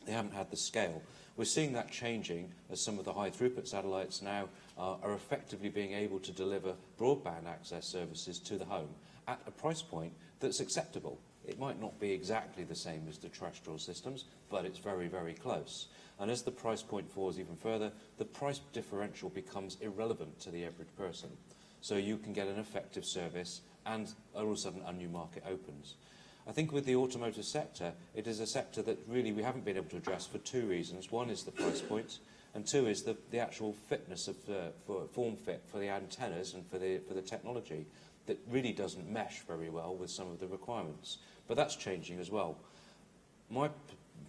Speaker 3: They haven't had the scale. We're seeing that changing as some of the high throughput satellites now are effectively being able to deliver broadband access services to the home at a price point that's acceptable. It might not be exactly the same as the terrestrial systems, but it's very, very close. And as the price point falls even further, the price differential becomes irrelevant to the average person. So you can get an effective service and all of a sudden a new market opens. I think with the automotive sector, it is a sector that really we haven't been able to address for two reasons. One is the price point, and two is the actual fitness of for form fit for the antennas and for the technology that really doesn't mesh very well with some of the requirements. But that's changing as well. My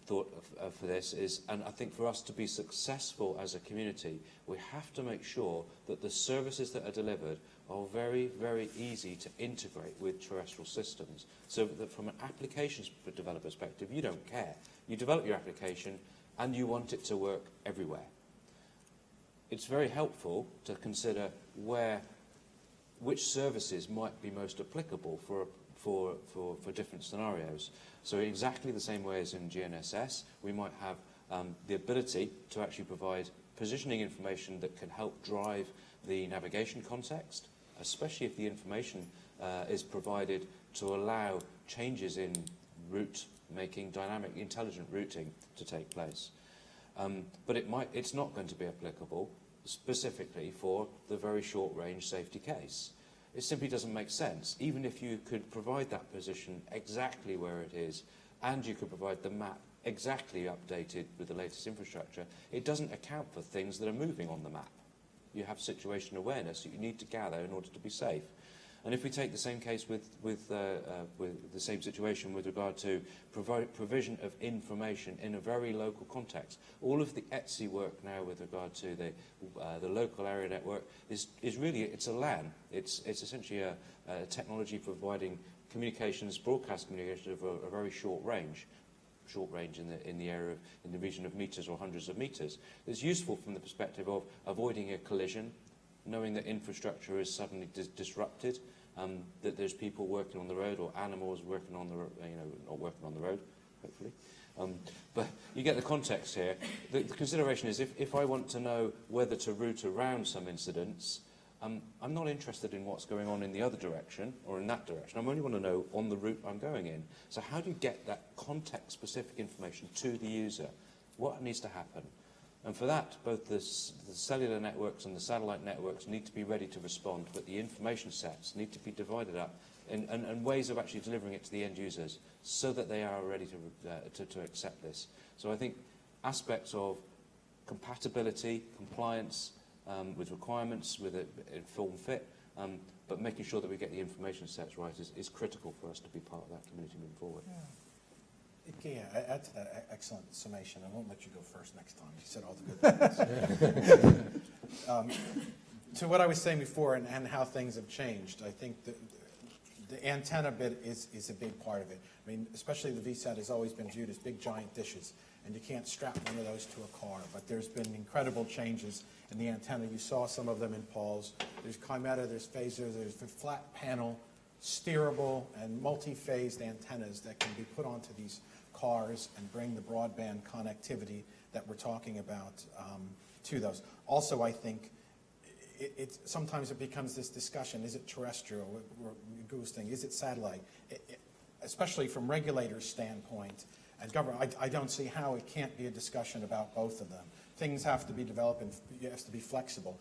Speaker 3: thought for this is, and I think for us to be successful as a community, we have to make sure that the services that are delivered are very, very easy to integrate with terrestrial systems, so that from an applications developer perspective, you don't care. You develop your application and you want it to work everywhere. It's very helpful to consider which services might be most applicable for different scenarios. So exactly the same way as in GNSS, we might have the ability to actually provide positioning information that can help drive the navigation context, especially if the information is provided to allow changes in route making, dynamic, intelligent routing to take place. But it's not going to be applicable specifically for the very short range safety case. It simply doesn't make sense. Even if you could provide that position exactly where it is, and you could provide the map exactly updated with the latest infrastructure, it doesn't account for things that are moving on the map. You have situation awareness that you need to gather in order to be safe. And if we take the same case with the same situation with regard to provision of information in a very local context, all of the ETSI work now with regard to the local area network is really, it's a LAN. It's essentially a technology providing communications, broadcast communications of a very short range in the area in the region of meters or hundreds of meters. It's useful from the perspective of avoiding a collision, knowing that infrastructure is suddenly disrupted, that there's people working on the road or animals working on the road, not working on the road, hopefully. But you get the context here. The consideration is if I want to know whether to route around some incidents, I'm not interested in what's going on in the other direction or in that direction. I only want to know on the route I'm going in. So how do you get that context-specific information to the user? What needs to happen? And for that, both the cellular networks and the satellite networks need to be ready to respond, but the information sets need to be divided up and ways of actually delivering it to the end users so that they are ready to accept this. So I think aspects of compatibility, compliance with requirements, with a form fit, but making sure that we get the information sets right is critical for us to be part of that community moving forward.
Speaker 2: Yeah, add to that excellent summation. I won't let you go first next time. You said all the good things. To what I was saying before and how things have changed, I think the antenna bit is a big part of it. I mean, especially the VSAT has always been viewed as big giant dishes, and you can't strap one of those to a car. But there's been incredible changes in the antenna. You saw some of them in Paul's. There's Chimera, there's Phaser, there's the flat panel, steerable, and multi-phased antennas that can be put onto these cars and bring the broadband connectivity that we're talking about to those. Also, I think sometimes it becomes this discussion, is it terrestrial, goose thing, is it satellite? Especially from regulators' standpoint and government, I don't see how it can't be a discussion about both of them. Things have to be developed and it has to be flexible.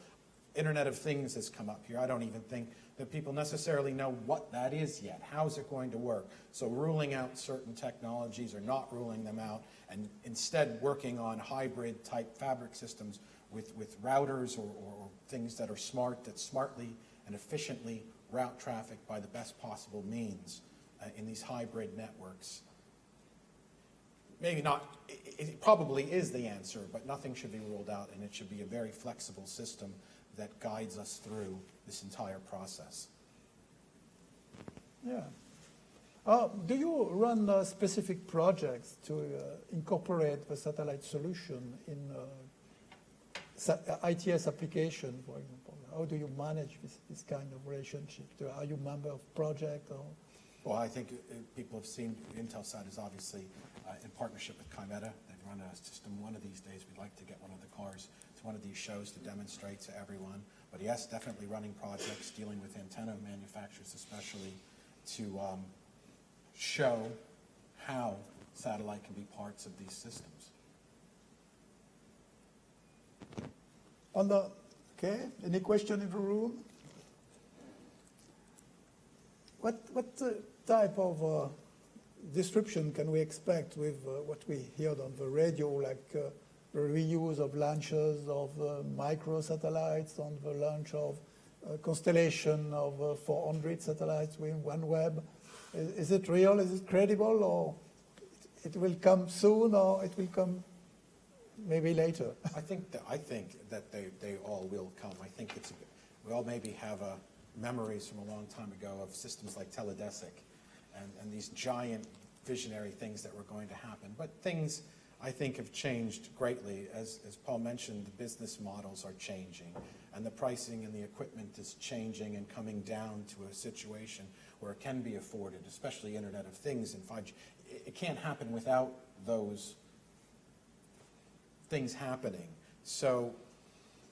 Speaker 2: Internet of Things has come up here. I don't even think that people necessarily know what that is yet. How's it going to work? So ruling out certain technologies or not ruling them out and instead working on hybrid type fabric systems with routers or things that are smart, that smartly and efficiently route traffic by the best possible means in these hybrid networks. Maybe not, it probably is the answer, but nothing should be ruled out, and it should be a very flexible system that guides us through this entire process.
Speaker 1: Yeah. Do you run specific projects to incorporate the satellite solution in ITS application, for example? How do you manage this kind of relationship? Are you a member of project or?
Speaker 2: Well, I think people have seen Intelsat is obviously in partnership with Chimeta. They've run a system. One of these days, we'd like to get one of the cars to one of these shows to demonstrate to everyone. But yes, definitely running projects, dealing with antenna manufacturers especially, to show how satellite can be parts of these systems.
Speaker 1: Okay, any question in the room? What type of disruption can we expect with what we heard on the radio, like the reuse of launches of microsatellites, on the launch of a constellation of 400 satellites with OneWeb? Is it real? Is it credible? Or it will come soon, or it will come maybe later?
Speaker 2: I think that they all will come. I think we all maybe have memories from a long time ago of systems like Teledesic and these giant visionary things that were going to happen. But things, I think, have changed greatly. As Paul mentioned, the business models are changing, and the pricing and the equipment is changing and coming down to a situation where it can be afforded, especially Internet of Things and 5G. It can't happen without those things happening. So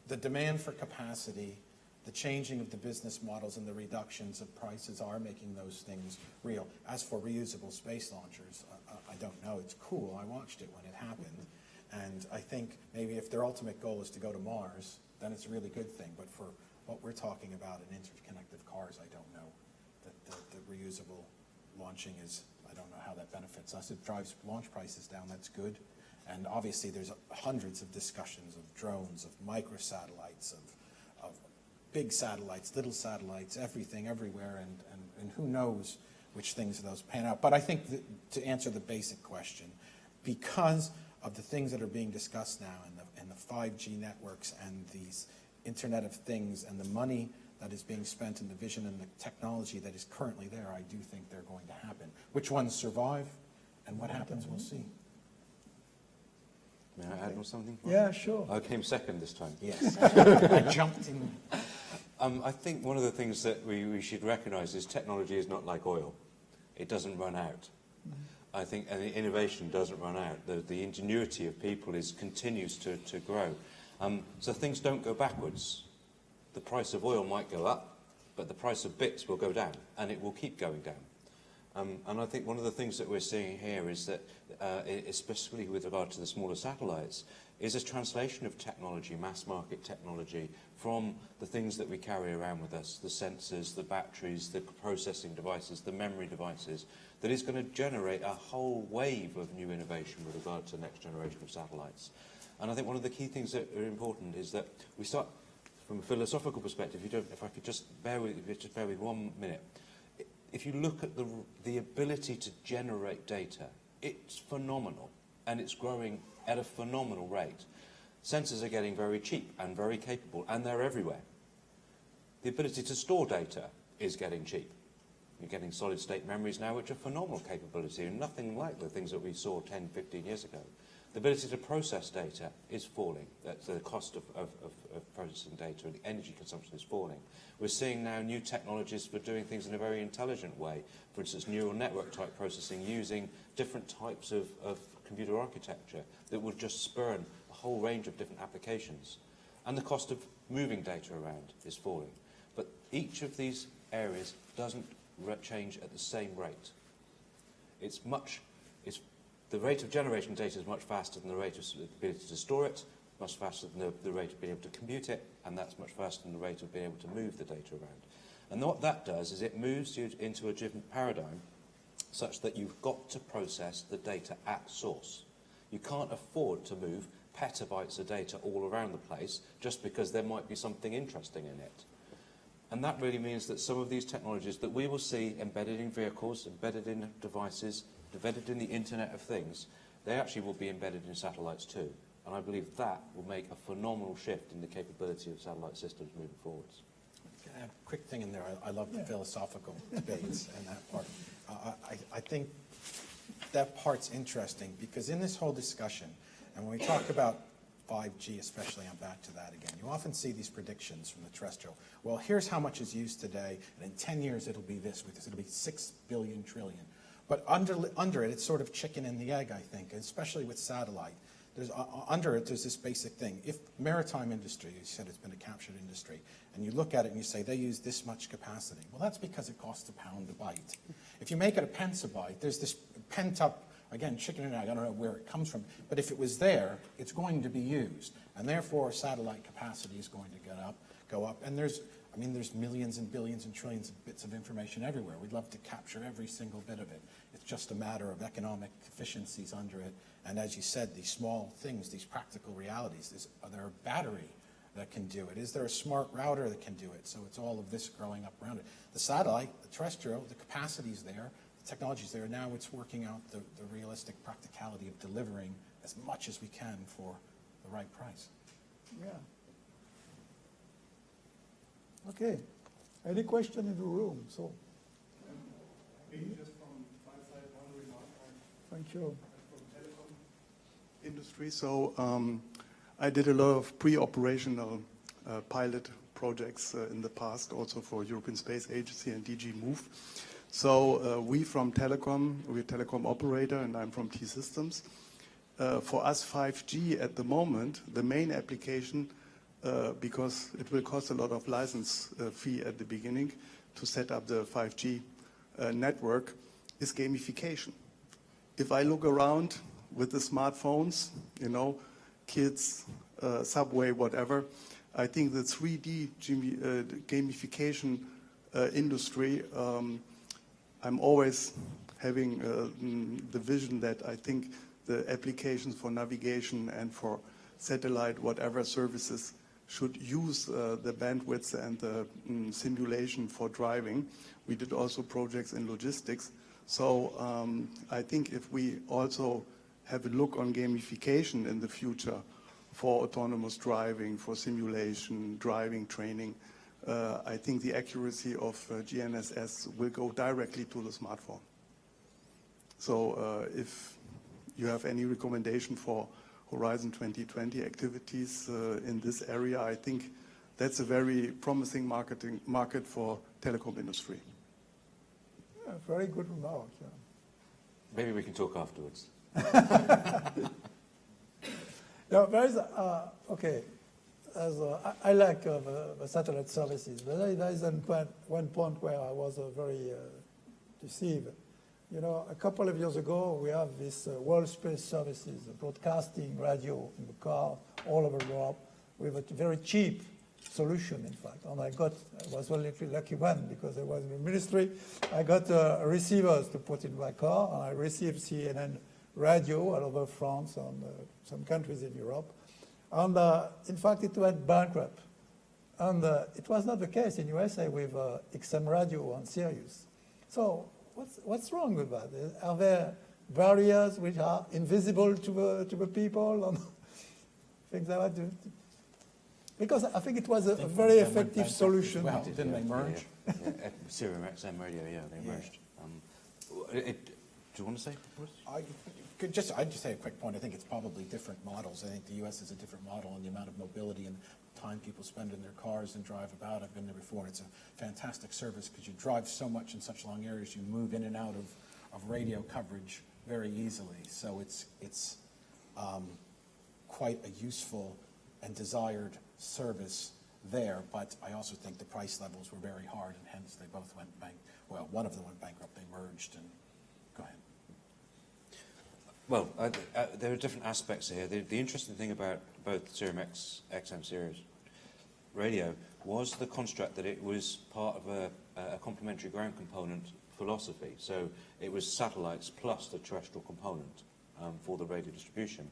Speaker 2: the demand for capacity, the changing of the business models and the reductions of prices are making those things real. As for reusable space launchers, I don't know. It's cool. I watched it when it happened. And I think maybe if their ultimate goal is to go to Mars, then it's a really good thing. But for what we're talking about in interconnected cars, I don't know. The reusable launching is, I don't know how that benefits us. It drives launch prices down. That's good. And obviously there's hundreds of discussions of drones, of microsatellites, of big satellites, little satellites, everything, everywhere, and who knows which things of those pan out. But I think to answer the basic question, because of the things that are being discussed now and the 5G networks and these Internet of Things and the money that is being spent in the vision and the technology that is currently there, I do think they're going to happen. Which ones survive and what happens, we'll see.
Speaker 3: May I add something?
Speaker 1: Yeah, sure.
Speaker 3: I came second this time.
Speaker 2: Yes. I jumped in.
Speaker 3: I think one of the things that we should recognise is technology is not like oil. It doesn't run out. I think, and the innovation doesn't run out. The ingenuity of people continues to grow. So things don't go backwards. The price of oil might go up, but the price of bits will go down, and it will keep going down. And I think one of the things that we're seeing here is that, especially with regard to the smaller satellites, is a translation of technology, mass market technology, from the things that we carry around with us, the sensors, the batteries, the processing devices, the memory devices, that is going to generate a whole wave of new innovation with regard to the next generation of satellites. And I think one of the key things that are important is that we start, from a philosophical perspective, if I could just bear with 1 minute. If you look at the ability to generate data, it's phenomenal, and it's growing at a phenomenal rate. Sensors are getting very cheap and very capable, and they're everywhere. The ability to store data is getting cheap. You're getting solid-state memories now, which are phenomenal capability, and nothing like the things that we saw 10, 15 years ago. The ability to process data is falling. That's the cost of processing data, and the energy consumption is falling. We're seeing now new technologies for doing things in a very intelligent way. For instance, neural network type processing using different types of computer architecture that would just spurn a whole range of different applications. And the cost of moving data around is falling. But each of these areas doesn't change at the same rate. The rate of generation of data is much faster than the rate of ability to store it, much faster than the rate of being able to compute it, and that's much faster than the rate of being able to move the data around. And what that does is it moves you into a different paradigm such that you've got to process the data at source. You can't afford to move petabytes of data all around the place just because there might be something interesting in it. And that really means that some of these technologies that we will see embedded in vehicles, embedded in devices, embedded in the Internet of Things, they actually will be embedded in satellites too. And I believe that will make a phenomenal shift in the capability of satellite systems moving forwards.
Speaker 2: Can I add a quick thing in there? I love the philosophical debates and that part. I think that part's interesting because in this whole discussion, and when we talk about 5G especially, I'm back to that again, you often see these predictions from the terrestrial. Well, here's how much is used today, and in 10 years it'll be this, it'll be 6 billion trillion. But under it, it's sort of chicken and the egg, I think, especially with satellite. Under it, there's this basic thing. If maritime industry, you said it's been a captured industry, and you look at it and you say they use this much capacity, well, that's because it costs £1 a byte. If you make it a pence a byte, there's this pent up, again, chicken and egg, I don't know where it comes from, but if it was there, it's going to be used, and therefore satellite capacity is going to go up, and there's millions and billions and trillions of bits of information everywhere. We'd love to capture every single bit of it. It's just a matter of economic efficiencies under it. And as you said, these small things, these practical realities, is there a battery that can do it? Is there a smart router that can do it? So it's all of this growing up around it. The satellite, the terrestrial, the capacity's there, the technology's there. Now it's working out the realistic practicality of delivering as much as we can for the right price.
Speaker 1: Yeah. Okay. Any question in the room? So.
Speaker 9: Maybe just from my side, one remark.
Speaker 1: Thank you.
Speaker 9: From telecom industry. So I did a lot of pre-operational pilot projects in the past, also for European Space Agency and DG Move. So we from telecom, we're a telecom operator, and I'm from T-Systems. For us, 5G at the moment, the main application, because it will cost a lot of license fee at the beginning to set up the 5G network, is gamification. If I look around with the smartphones, you know, kids, Subway, whatever, I think the 3D gamification industry, I'm always having the vision that I think the applications for navigation and for satellite, whatever services, should use the bandwidth and the simulation for driving. We did also projects in logistics. So I think if we also have a look on gamification in the future for autonomous driving, for simulation, driving training, I think the accuracy of GNSS will go directly to the smartphone. So if you have any recommendation for Horizon 2020 activities in this area, I think that's a very promising market for telecom industry.
Speaker 1: Yeah, very good remark. Yeah.
Speaker 3: Maybe we can talk afterwards.
Speaker 1: No, there is, okay, I like the satellite services, but there is one point where I was very deceived. You know, a couple of years ago, we have this World Space Services, broadcasting radio in the car all over Europe with a very cheap solution, in fact. And I was a little lucky one because I was in the ministry. I got receivers to put in my car, and I received CNN radio all over France and some countries in Europe. And in fact, it went bankrupt. And it was not the case in USA with XM radio and Sirius. So what's wrong with that? Are there barriers which are invisible to the people and things like that? Because I think it was a very effective solution.
Speaker 2: Well, didn't they merge?
Speaker 3: Yeah. Sirius XM radio, yeah, they merged. Do you want to say?
Speaker 2: I'd just say a quick point. I think it's probably different models. I think the U.S. is a different model in the amount of mobility and time people spend in their cars and drive about. I've been there before, and it's a fantastic service because you drive so much in such long areas. You move in and out of radio coverage very easily. So it's quite a useful and desired service there. But I also think the price levels were very hard, and hence they both went well, one of them went bankrupt. They merged, and go ahead.
Speaker 3: Well, there are different aspects here. The interesting thing about both Sirius XM Sirius radio was the construct that it was part of a complementary ground component philosophy. So it was satellites plus the terrestrial component for the radio distribution.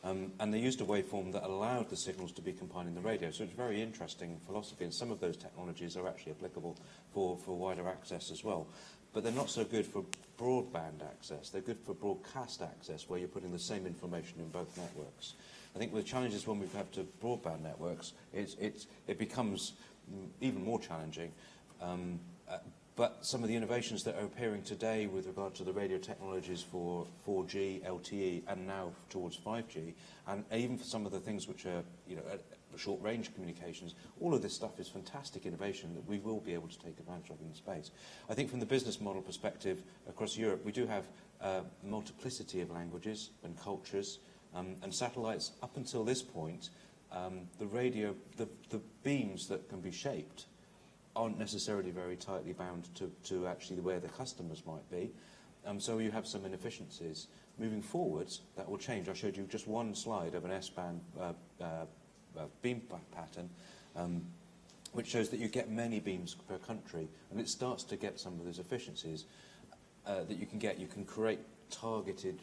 Speaker 3: And they used a waveform that allowed the signals to be combined in the radio. So it's a very interesting philosophy, and some of those technologies are actually applicable for wider access as well. but they're not so good for broadband access. They're good for broadcast access, where you're putting the same information in both networks. I think the challenges when we have to broadband networks, it becomes even more challenging. But some of the innovations that are appearing today with regard to the radio technologies for 4G, LTE, and now towards 5G, and even for some of the things which are, short-range communications, all of this stuff is fantastic innovation that we will be able to take advantage of in the space. I think from the business model perspective, across Europe, we do have a multiplicity of languages and cultures, and satellites, up until this point, the beams that can be shaped aren't necessarily very tightly bound to actually where the customers might be. So you have some inefficiencies. Moving forwards, that will change. I showed you just one slide of an S-band beam pattern, which shows that you get many beams per country, and it starts to get some of those efficiencies that you can get. You can create targeted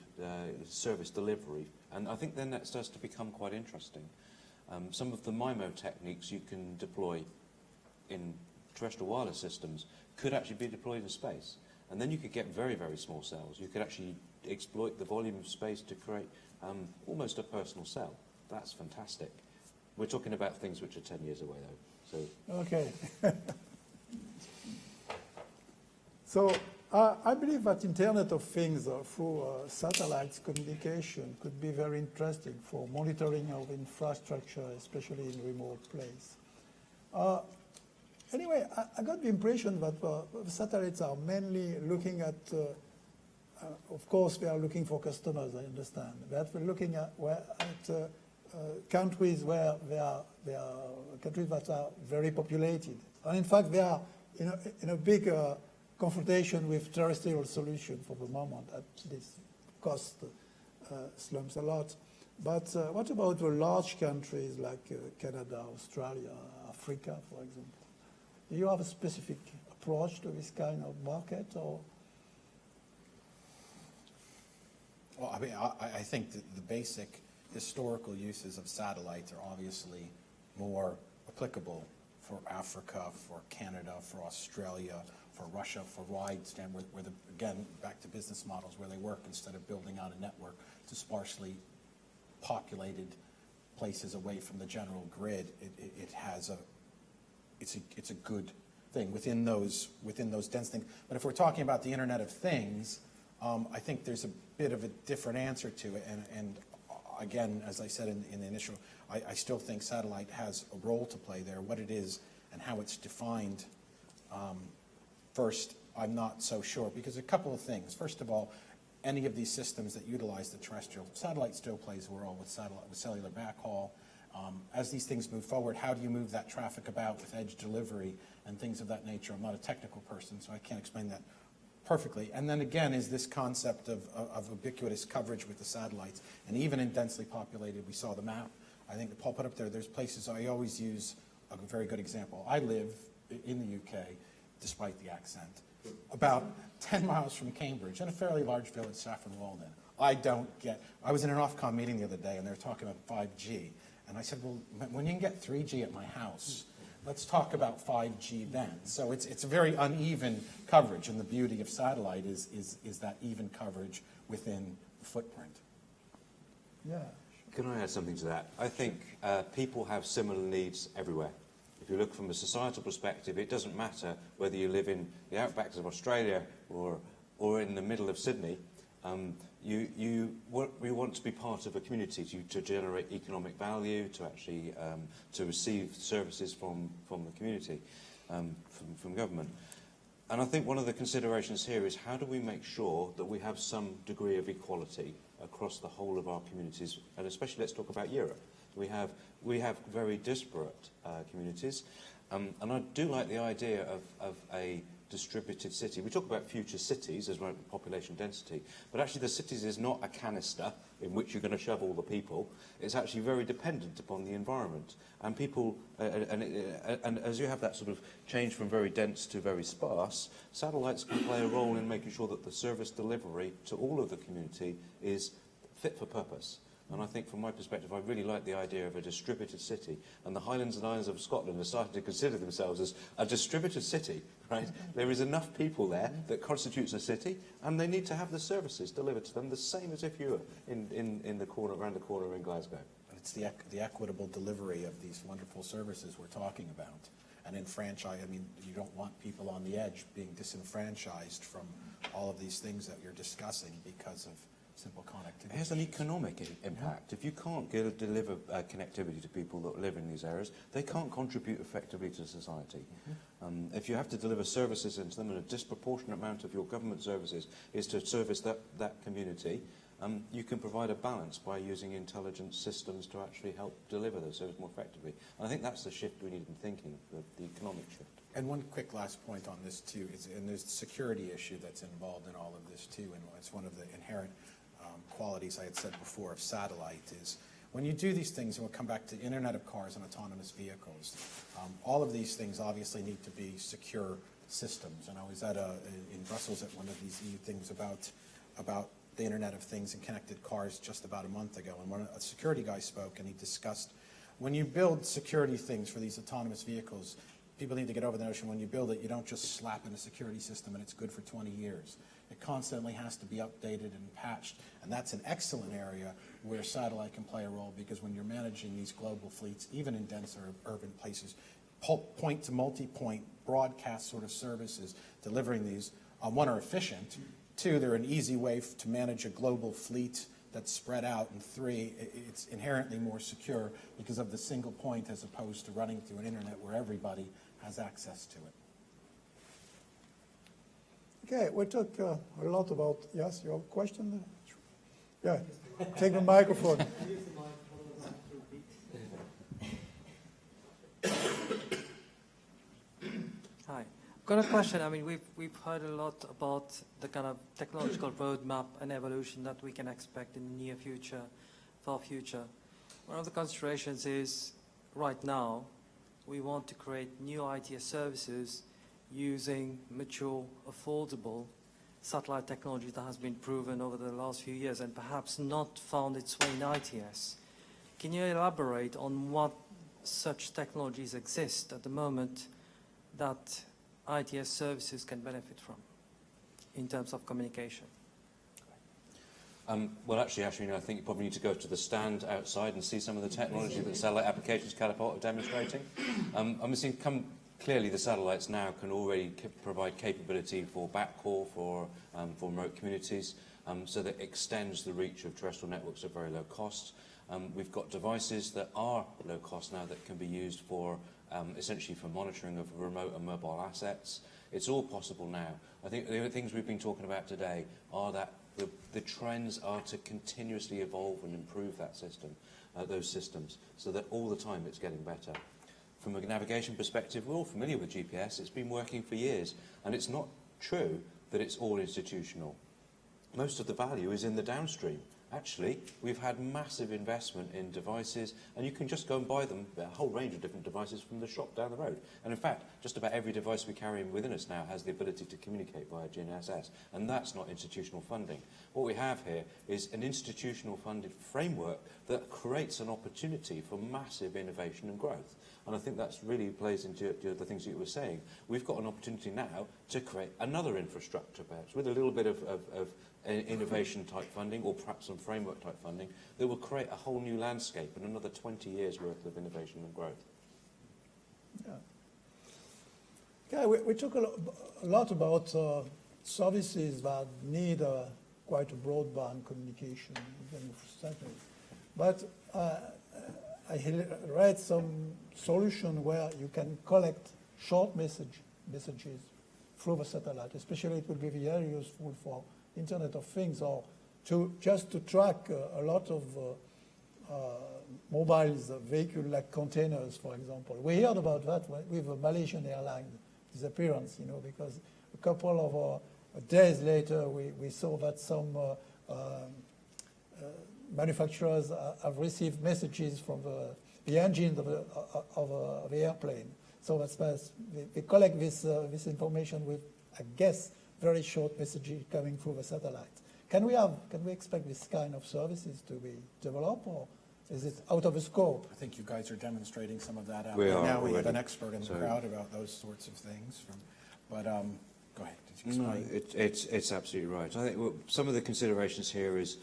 Speaker 3: service delivery, and I think then that starts to become quite interesting. Some of the MIMO techniques you can deploy in terrestrial wireless systems could actually be deployed in space, and then you could get very, very small cells. You could actually exploit the volume of space to create almost a personal cell. That's fantastic. We're talking about things which are 10 years away, though. So.
Speaker 1: Okay. So I believe that Internet of Things through satellites communication could be very interesting for monitoring of infrastructure, especially in remote places. Anyway, I got the impression that the satellites are mainly looking at, of course, they are looking for customers, I understand. But we're looking at countries where there are countries that are very populated. And in fact, they are in a big confrontation with terrestrial solution for the moment. At this cost slumps a lot. But what about the large countries like Canada, Australia, Africa, for example? Do you have a specific approach to this kind of market, or?
Speaker 2: Well, I mean, I think that the basic historical uses of satellites are obviously more applicable for Africa, for Canada, for Australia, for Russia, for wide-stand, again, back to business models where they work instead of building out a network to sparsely populated places away from the general grid. It's a good thing within those dense things. But if we're talking about the Internet of Things, I think there's a bit of a different answer to it. And again, as I said in the initial, I still think satellite has a role to play there. What it is and how it's defined, first, I'm not so sure, because a couple of things. First of all, any of these systems that utilize the terrestrial satellite still plays a role with cellular backhaul. As these things move forward, how do you move that traffic about with edge delivery and things of that nature? I'm not a technical person, so I can't explain that perfectly. And then again is this concept of ubiquitous coverage with the satellites. And even in densely populated, we saw the map. I think Paul put up there, there's places I always use a very good example. I live in the UK, despite the accent, about 10 miles from Cambridge, in a fairly large village, Saffron Walden. I was in an Ofcom meeting the other day, and they were talking about 5G. And I said, well, when you can get 3G at my house, let's talk about 5G then. So it's a very uneven coverage, and the beauty of satellite is that even coverage within the footprint.
Speaker 1: Yeah.
Speaker 3: Can I add something to that? I think people have similar needs everywhere. If you look from a societal perspective, it doesn't matter whether you live in the outbacks of Australia or in the middle of Sydney. We want to be part of a community to generate economic value, to actually to receive services from the community, from government. And I think one of the considerations here is how do we make sure that we have some degree of equality across the whole of our communities, and especially let's talk about Europe. We have very disparate communities, and I do like the idea of a distributed city. We talk about future cities as well as population density, but actually the cities is not a canister in which you're going to shove all the people. It's actually very dependent upon the environment. And people, and as you have that sort of change from very dense to very sparse, satellites can play a role in making sure that the service delivery to all of the community is fit for purpose. And I think from my perspective, I really like the idea of a distributed city. And the Highlands and Islands of Scotland are starting to consider themselves as a distributed city, right? There is enough people there that constitutes a city, and they need to have the services delivered to them the same as if you were in the corner, around the corner in Glasgow.
Speaker 2: And it's the equitable delivery of these wonderful services we're talking about. And in franchise, I mean, you don't want people on the edge being disenfranchised from all of these things that you're discussing because of simple connectivity.
Speaker 3: It has an economic impact. If you can't deliver connectivity to people that live in these areas, they can't contribute effectively to society. If you have to deliver services into them, and a disproportionate amount of your government services is to service that community, you can provide a balance by using intelligent systems to actually help deliver those services more effectively. And I think that's the shift we need in thinking, the economic shift.
Speaker 2: And one quick last point on this too, and there's the security issue that's involved in all of this too, and it's one of the inherent qualities I had said before of satellite is when you do these things, and we'll come back to Internet of Cars and autonomous vehicles, all of these things obviously need to be secure systems. And I was in Brussels at one of these things about the Internet of Things and connected cars just about a month ago, and a security guy spoke and he discussed when you build security things for these autonomous vehicles, people need to get over the notion when you build it, you don't just slap in a security system and it's good for 20 years. It constantly has to be updated and patched, and that's an excellent area where satellite can play a role, because when you're managing these global fleets, even in denser urban places, point to multi-point broadcast sort of services, delivering these, one, are efficient, two, they're an easy way to manage a global fleet that's spread out, and three, it's inherently more secure because of the single point as opposed to running through an internet where everybody has access to it.
Speaker 1: Okay, we talked a lot about, yes, your question? Yeah, take the microphone.
Speaker 6: Hi. I've got a question. I mean, we've heard a lot about the kind of technological roadmap and evolution that we can expect in the near future, far future. One of the considerations is, right now, we want to create new ITS services using mature, affordable satellite technology that has been proven over the last few years and perhaps not found its way in ITS. Can you elaborate on what such technologies exist at the moment that ITS services can benefit from in terms of communication?
Speaker 3: Well, actually, Ashwin, I think you probably need to go to the stand outside and see some of the technology that satellite applications catapult are demonstrating. I'm seeing clearly the satellites now can already provide capability for backhaul, for remote communities, so that extends the reach of terrestrial networks at very low cost. We've got devices that are low cost now that can be used for essentially for monitoring of remote and mobile assets. It's all possible now. I think the other things we've been talking about today are that the trends are to continuously evolve and improve that system, those systems, so that all the time it's getting better. From a navigation perspective, we're all familiar with GPS. It's been working for years, and it's not true that it's all institutional. Most of the value is in the downstream. Actually, we've had massive investment in devices, and you can just go and buy them, a whole range of different devices from the shop down the road. And in fact, just about every device we carry within us now has the ability to communicate via GNSS, and that's not institutional funding. What we have here is an institutional funded framework that creates an opportunity for massive innovation and growth. And I think that really plays into the things that you were saying. We've got an opportunity now to create another infrastructure, perhaps, with a little bit of innovation type funding, or perhaps some framework type funding, that will create a whole new landscape and another 20 years worth of innovation and growth.
Speaker 1: Yeah, we talk a lot about services that need quite a broadband communication, but I read some solution where you can collect short messages through the satellite. Especially, it will be very useful for Internet of Things, or just to track a lot of mobiles, vehicle like containers, for example. We heard about that with the Malaysian airline disappearance, because a couple of days later we saw that some manufacturers have received messages from the engine of the airplane. So that's they collect this information with, I guess, very short messages coming through the satellite. Can we expect this kind of services to be developed, or is it out of the scope?
Speaker 2: I think you guys are demonstrating some of that out
Speaker 3: We
Speaker 2: there
Speaker 3: are
Speaker 2: now. We have
Speaker 3: already.
Speaker 2: an expert in the
Speaker 3: So-
Speaker 2: crowd about those sorts of things. But go ahead. Did you
Speaker 3: No,
Speaker 2: explain?
Speaker 3: it's absolutely right. I think some of the considerations here is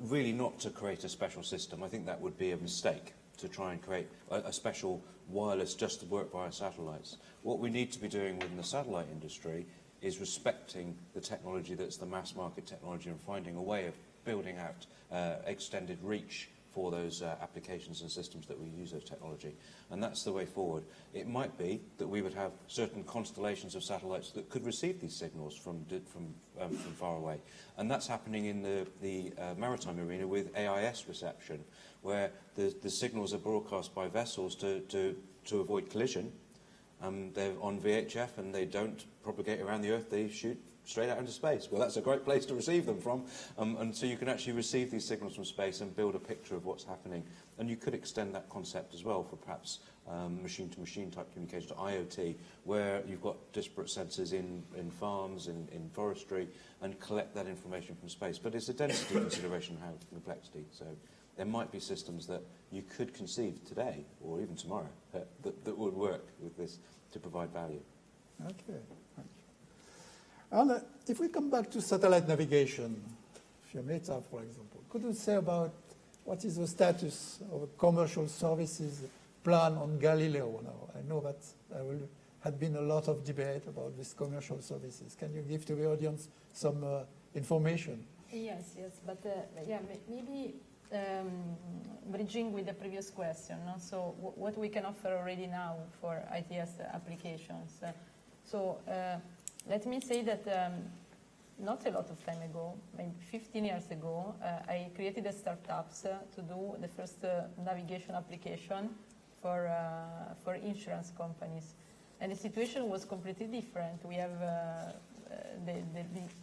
Speaker 3: really not to create a special system. I think that would be a mistake to try and create a special wireless just to work via satellites. What we need to be doing within the satellite industry is respecting the technology that's the mass market technology and finding a way of building out extended reach for those applications and systems that we use those technology. And that's the way forward. It might be that we would have certain constellations of satellites that could receive these signals from far away. And that's happening in the maritime arena with AIS reception, where the signals are broadcast by vessels to avoid collision. They're on VHF and they don't propagate around the Earth, they shoot straight out into space. Well, that's a great place to receive them from. And so you can actually receive these signals from space and build a picture of what's happening. And you could extend that concept as well for perhaps machine-to-machine type communication to IoT, where you've got disparate sensors in farms, in forestry, and collect that information from space. But it's a density consideration, how complexity. So there might be systems that you could conceive today, or even tomorrow, that would work with this to provide value.
Speaker 1: Okay, thank you. And if we come back to satellite navigation, FIOMETA, for example, could you say about what is the status of a commercial services plan on Galileo now? I know that there had been a lot of debate about these commercial services. Can you give to the audience some information?
Speaker 4: Yes, but maybe bridging with the previous question. No? So what we can offer already now for ITS applications. Let me say that not a lot of time ago, maybe 15 years ago, I created a startup to do the first navigation application for insurance companies. And the situation was completely different. We have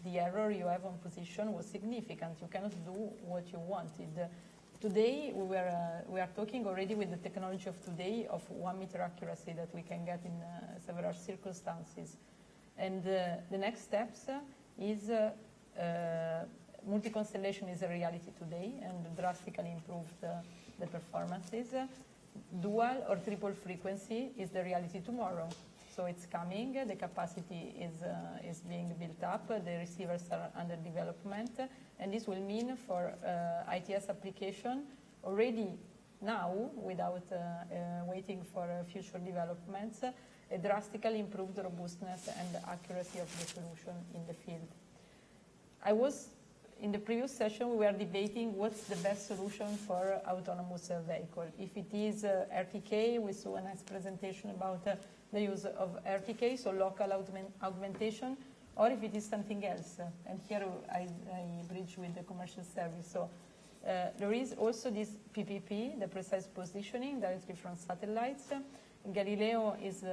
Speaker 4: the error you have on position was significant. You cannot do what you wanted. Today, we are talking already with the technology of today of 1 meter accuracy that we can get in several circumstances. And the next steps is multi-constellation is a reality today and drastically improved the performances. Dual or triple frequency is the reality tomorrow. So it's coming, the capacity is being built up, the receivers are under development, and this will mean for ITS application already now, without waiting for future developments, a drastically improved robustness and accuracy of the solution in the field. In the previous session, we were debating what's the best solution for autonomous vehicle. If it is RTK, we saw a nice presentation about the use of RTK, so local augmentation, or if it is something else. And here I bridge with the commercial service. So there is also this PPP, the precise positioning, directly from satellites. Galileo is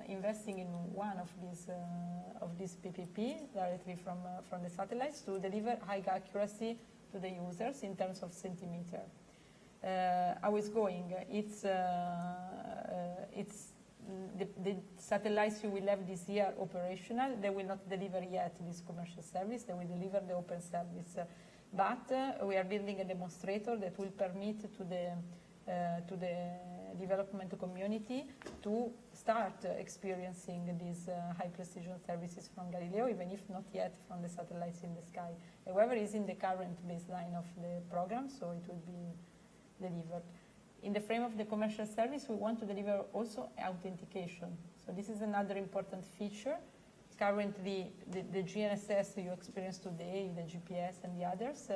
Speaker 4: investing in one of these PPP directly from the satellites to deliver high accuracy to the users in terms of centimeter. How it's going? It's the satellites you will have this year operational. They will not deliver yet this commercial service. They will deliver the open service. But we are building a demonstrator that will permit to the development community to start experiencing these high precision services from Galileo, even if not yet from the satellites in the sky. However, it's in the current baseline of the program, so it will be delivered. In the frame of the commercial service, we want to deliver also authentication. So this is another important feature. Currently, the GNSS you experience today, the GPS and the others,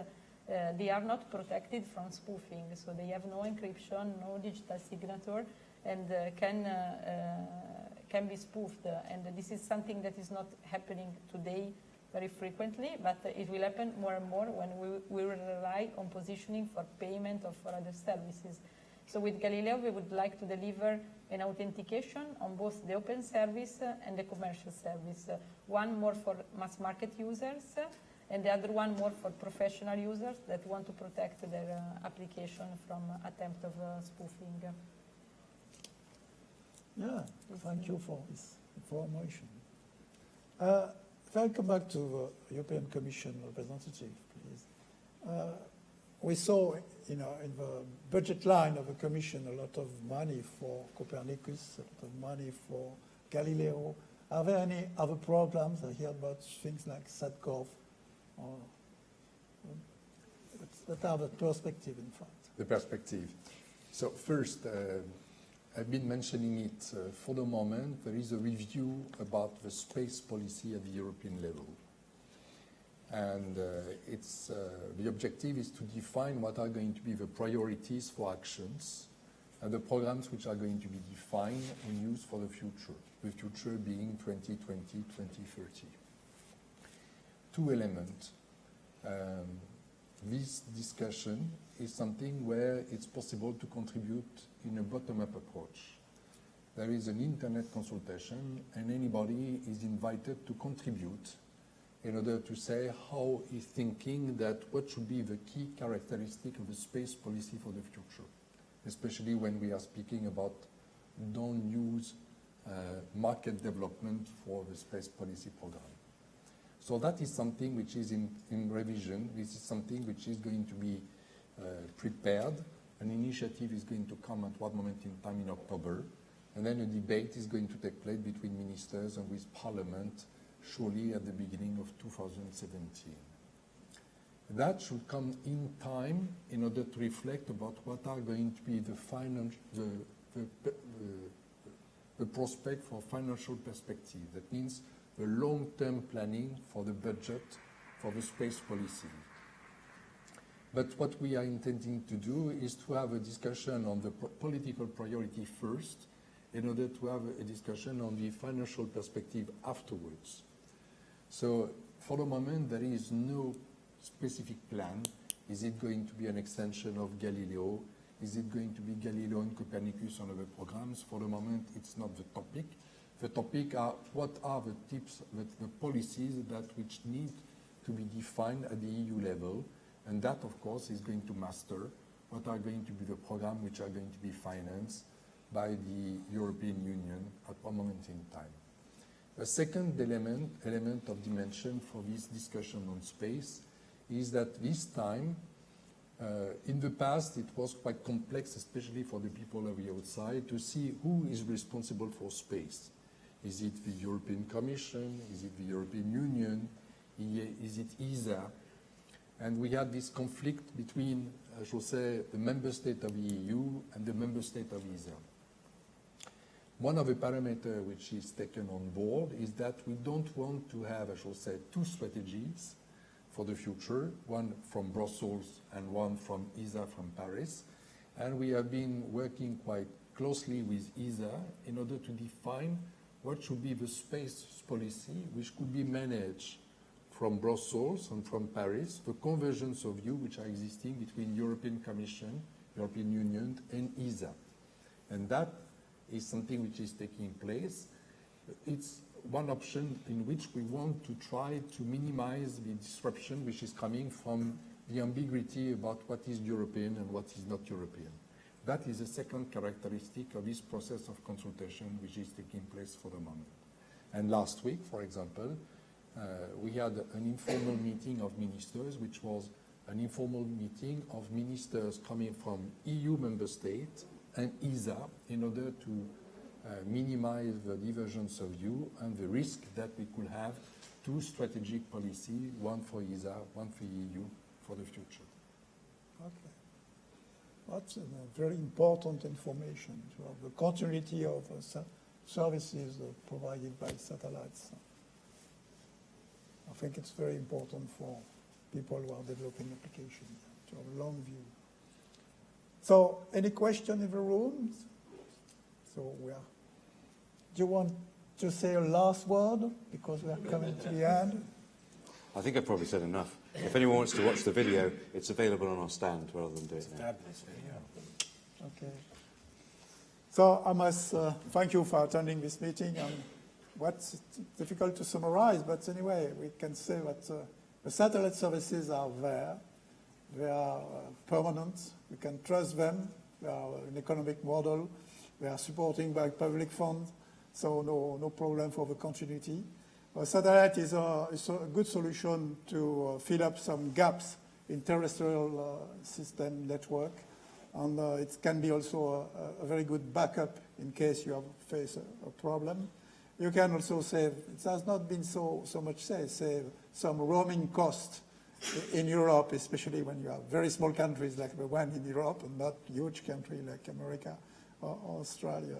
Speaker 4: they are not protected from spoofing, so they have no encryption, no digital signature, and can be spoofed. And this is something that is not happening today very frequently, but it will happen more and more when we will rely on positioning for payment or for other services. So with Galileo, we would like to deliver an authentication on both the open service and the commercial service. One more for mass market users, and the other one more for professional users that want to protect their application from attempt of spoofing.
Speaker 1: Yeah, thank you for this information. If I come back to the European Commission representative, please. We saw, in the budget line of the Commission, a lot of money for Copernicus, a lot of money for Galileo. Are there any other programs? I hear about things like SATCOV. What are the perspective, in fact?
Speaker 5: The perspective. So first, I've been mentioning it. For the moment, there is a review about the space policy at the European level. And the objective is to define what are going to be the priorities for actions and the programs which are going to be defined and used for the future being 2020, 2030. Two elements. This discussion is something where it's possible to contribute in a bottom-up approach. There is an internet consultation, and anybody is invited to contribute in order to say how he's thinking that what should be the key characteristic of the space policy for the future, especially when we are speaking about don't-use market development for the space policy program. So that is something which is in revision. This is something which is going to be prepared. An initiative is going to come at one moment in time in October, and then a debate is going to take place between ministers and with Parliament, surely at the beginning of 2017. That should come in time in order to reflect about what are going to be the prospect for financial perspective. That means the long-term planning for the budget for the space policy. But what we are intending to do is to have a discussion on the political priority first, in order to have a discussion on the financial perspective afterwards. So for the moment, there is no specific plan. Is it going to be an extension of Galileo? Is it going to be Galileo and Copernicus on other programs? For the moment, it's not the topic. The topic are what are the tips, the policies that which need to be defined at the EU level, and that, of course, is going to master what are going to be the programs which are going to be financed by the European Union at one moment in time. A second element of dimension for this discussion on space is that this time, in the past, it was quite complex, especially for the people of the outside, to see who is responsible for space. Is it the European Commission? Is it the European Union? Is it ESA? And we had this conflict between, I should say, the member state of the EU and the member state of ESA. One of the parameters which is taken on board is that we don't want to have, I should say, two strategies for the future, one from Brussels and one from ESA from Paris. And we have been working quite closely with ESA in order to define what should be the space policy which could be managed from Brussels and from Paris, the convergence of views which are existing between European Commission, European Union, and ESA. And that is something which is taking place. It's one option in which we want to try to minimize the disruption which is coming from the ambiguity about what is European and what is not European. That is a second characteristic of this process of consultation which is taking place for the moment. And last week, for example, we had an informal meeting of ministers, which was an informal meeting of ministers coming from EU member states and ESA in order to minimize the divergence of view and the risk that we could have two strategic policies, one for ESA, one for EU, for the future.
Speaker 1: Okay. That's very important information to have the continuity of services provided by satellites. I think it's very important for people who are developing applications to have a long view. So, any question in the room? So do you want to say a last word because we are coming to the end?
Speaker 3: I think I've probably said enough. If anyone wants to watch the video, it's available on our stand rather than do it now.
Speaker 2: Fabulous video.
Speaker 1: Okay. So I must thank you for attending this meeting. And what's difficult to summarize, but anyway, we can say that the satellite services are there. They are permanent. We can trust them. They are an economic model. They are supported by public funds, so no problem for the continuity. A satellite is a good solution to fill up some gaps in terrestrial system network. And it can be also a very good backup in case you have face a problem. You can also save, it has not been so much save some roaming cost in Europe, especially when you have very small countries like the one in Europe and not huge country like America or Australia.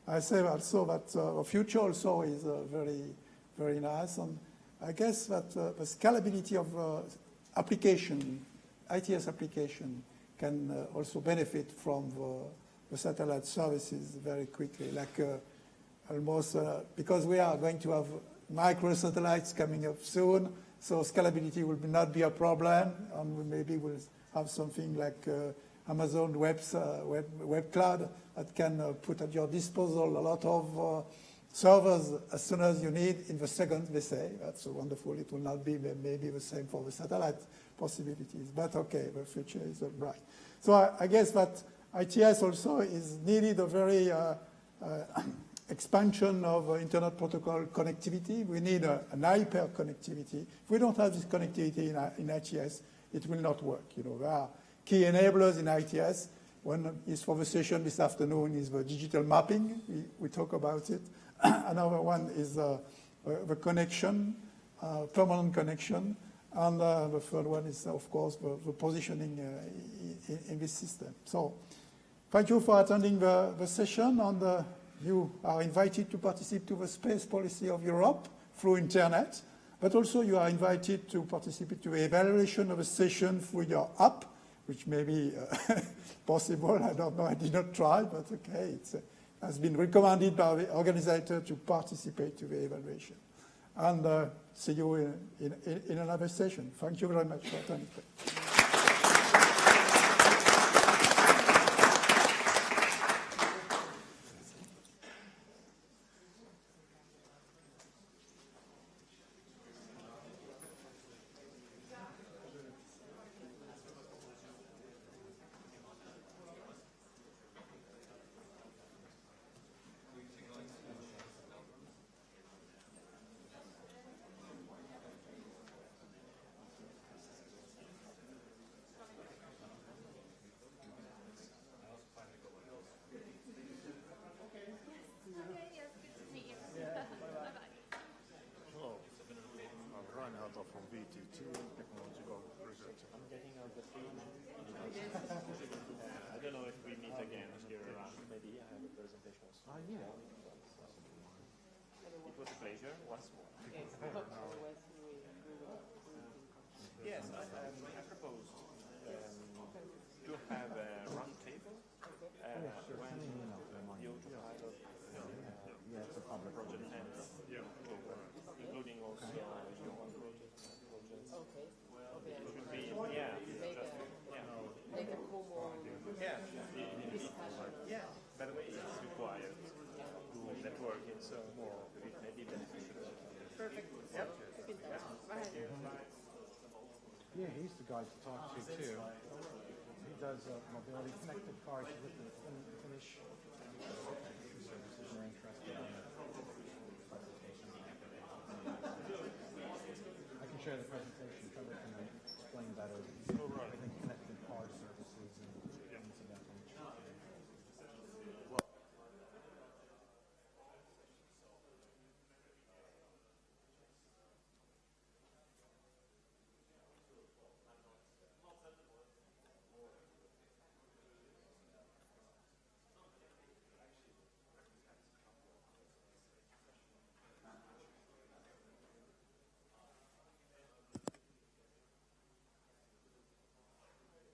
Speaker 1: I say also that the future also is very, very nice. And I guess that the scalability of application, ITS application, can also benefit from the satellite services very quickly, like almost, because we are going to have microsatellites coming up soon, so scalability will not be a problem, and we maybe will have something like Amazon Web Cloud that can put at your disposal a lot of servers as soon as you need in the second, they say. That's wonderful. It will not be maybe the same for the satellite possibilities, but okay, the future is bright. So I guess that ITS also is needed a very expansion of Internet protocol connectivity. We need an hyper connectivity. If we don't have this connectivity in ITS, it will not work. You know, there are key enablers in ITS. One is for the session this afternoon is the digital mapping. We talk about it. Another one is the connection, permanent connection. And the third one is, of course, the positioning in this system. So thank you for attending the session. And you are invited to participate to the space policy of Europe through internet. But also you are invited to participate to the evaluation of a session through your app, which may be possible. I don't know. I did not try, but okay. It has been recommended by the organizer to participate to the evaluation. And see you in another session. Thank you very much for attending.
Speaker 8: I don't know if we meet again here around. Maybe I have a presentation. Yeah. It was a pleasure once more. Yes, I proposed to have a round table when the autopilot project ends, including also your own project. Okay. It should be,
Speaker 7: Like a formal discussion.
Speaker 8: Yeah, by the way, it's required to networking, so it may be beneficial.
Speaker 7: Perfect.
Speaker 8: Yep.
Speaker 7: Keep in touch. Bye.
Speaker 10: Yeah, he's the guy to talk to too. He does mobility connected cars with the Finnish services are interested in the presentation. I can share the presentation. Trevor can explain better.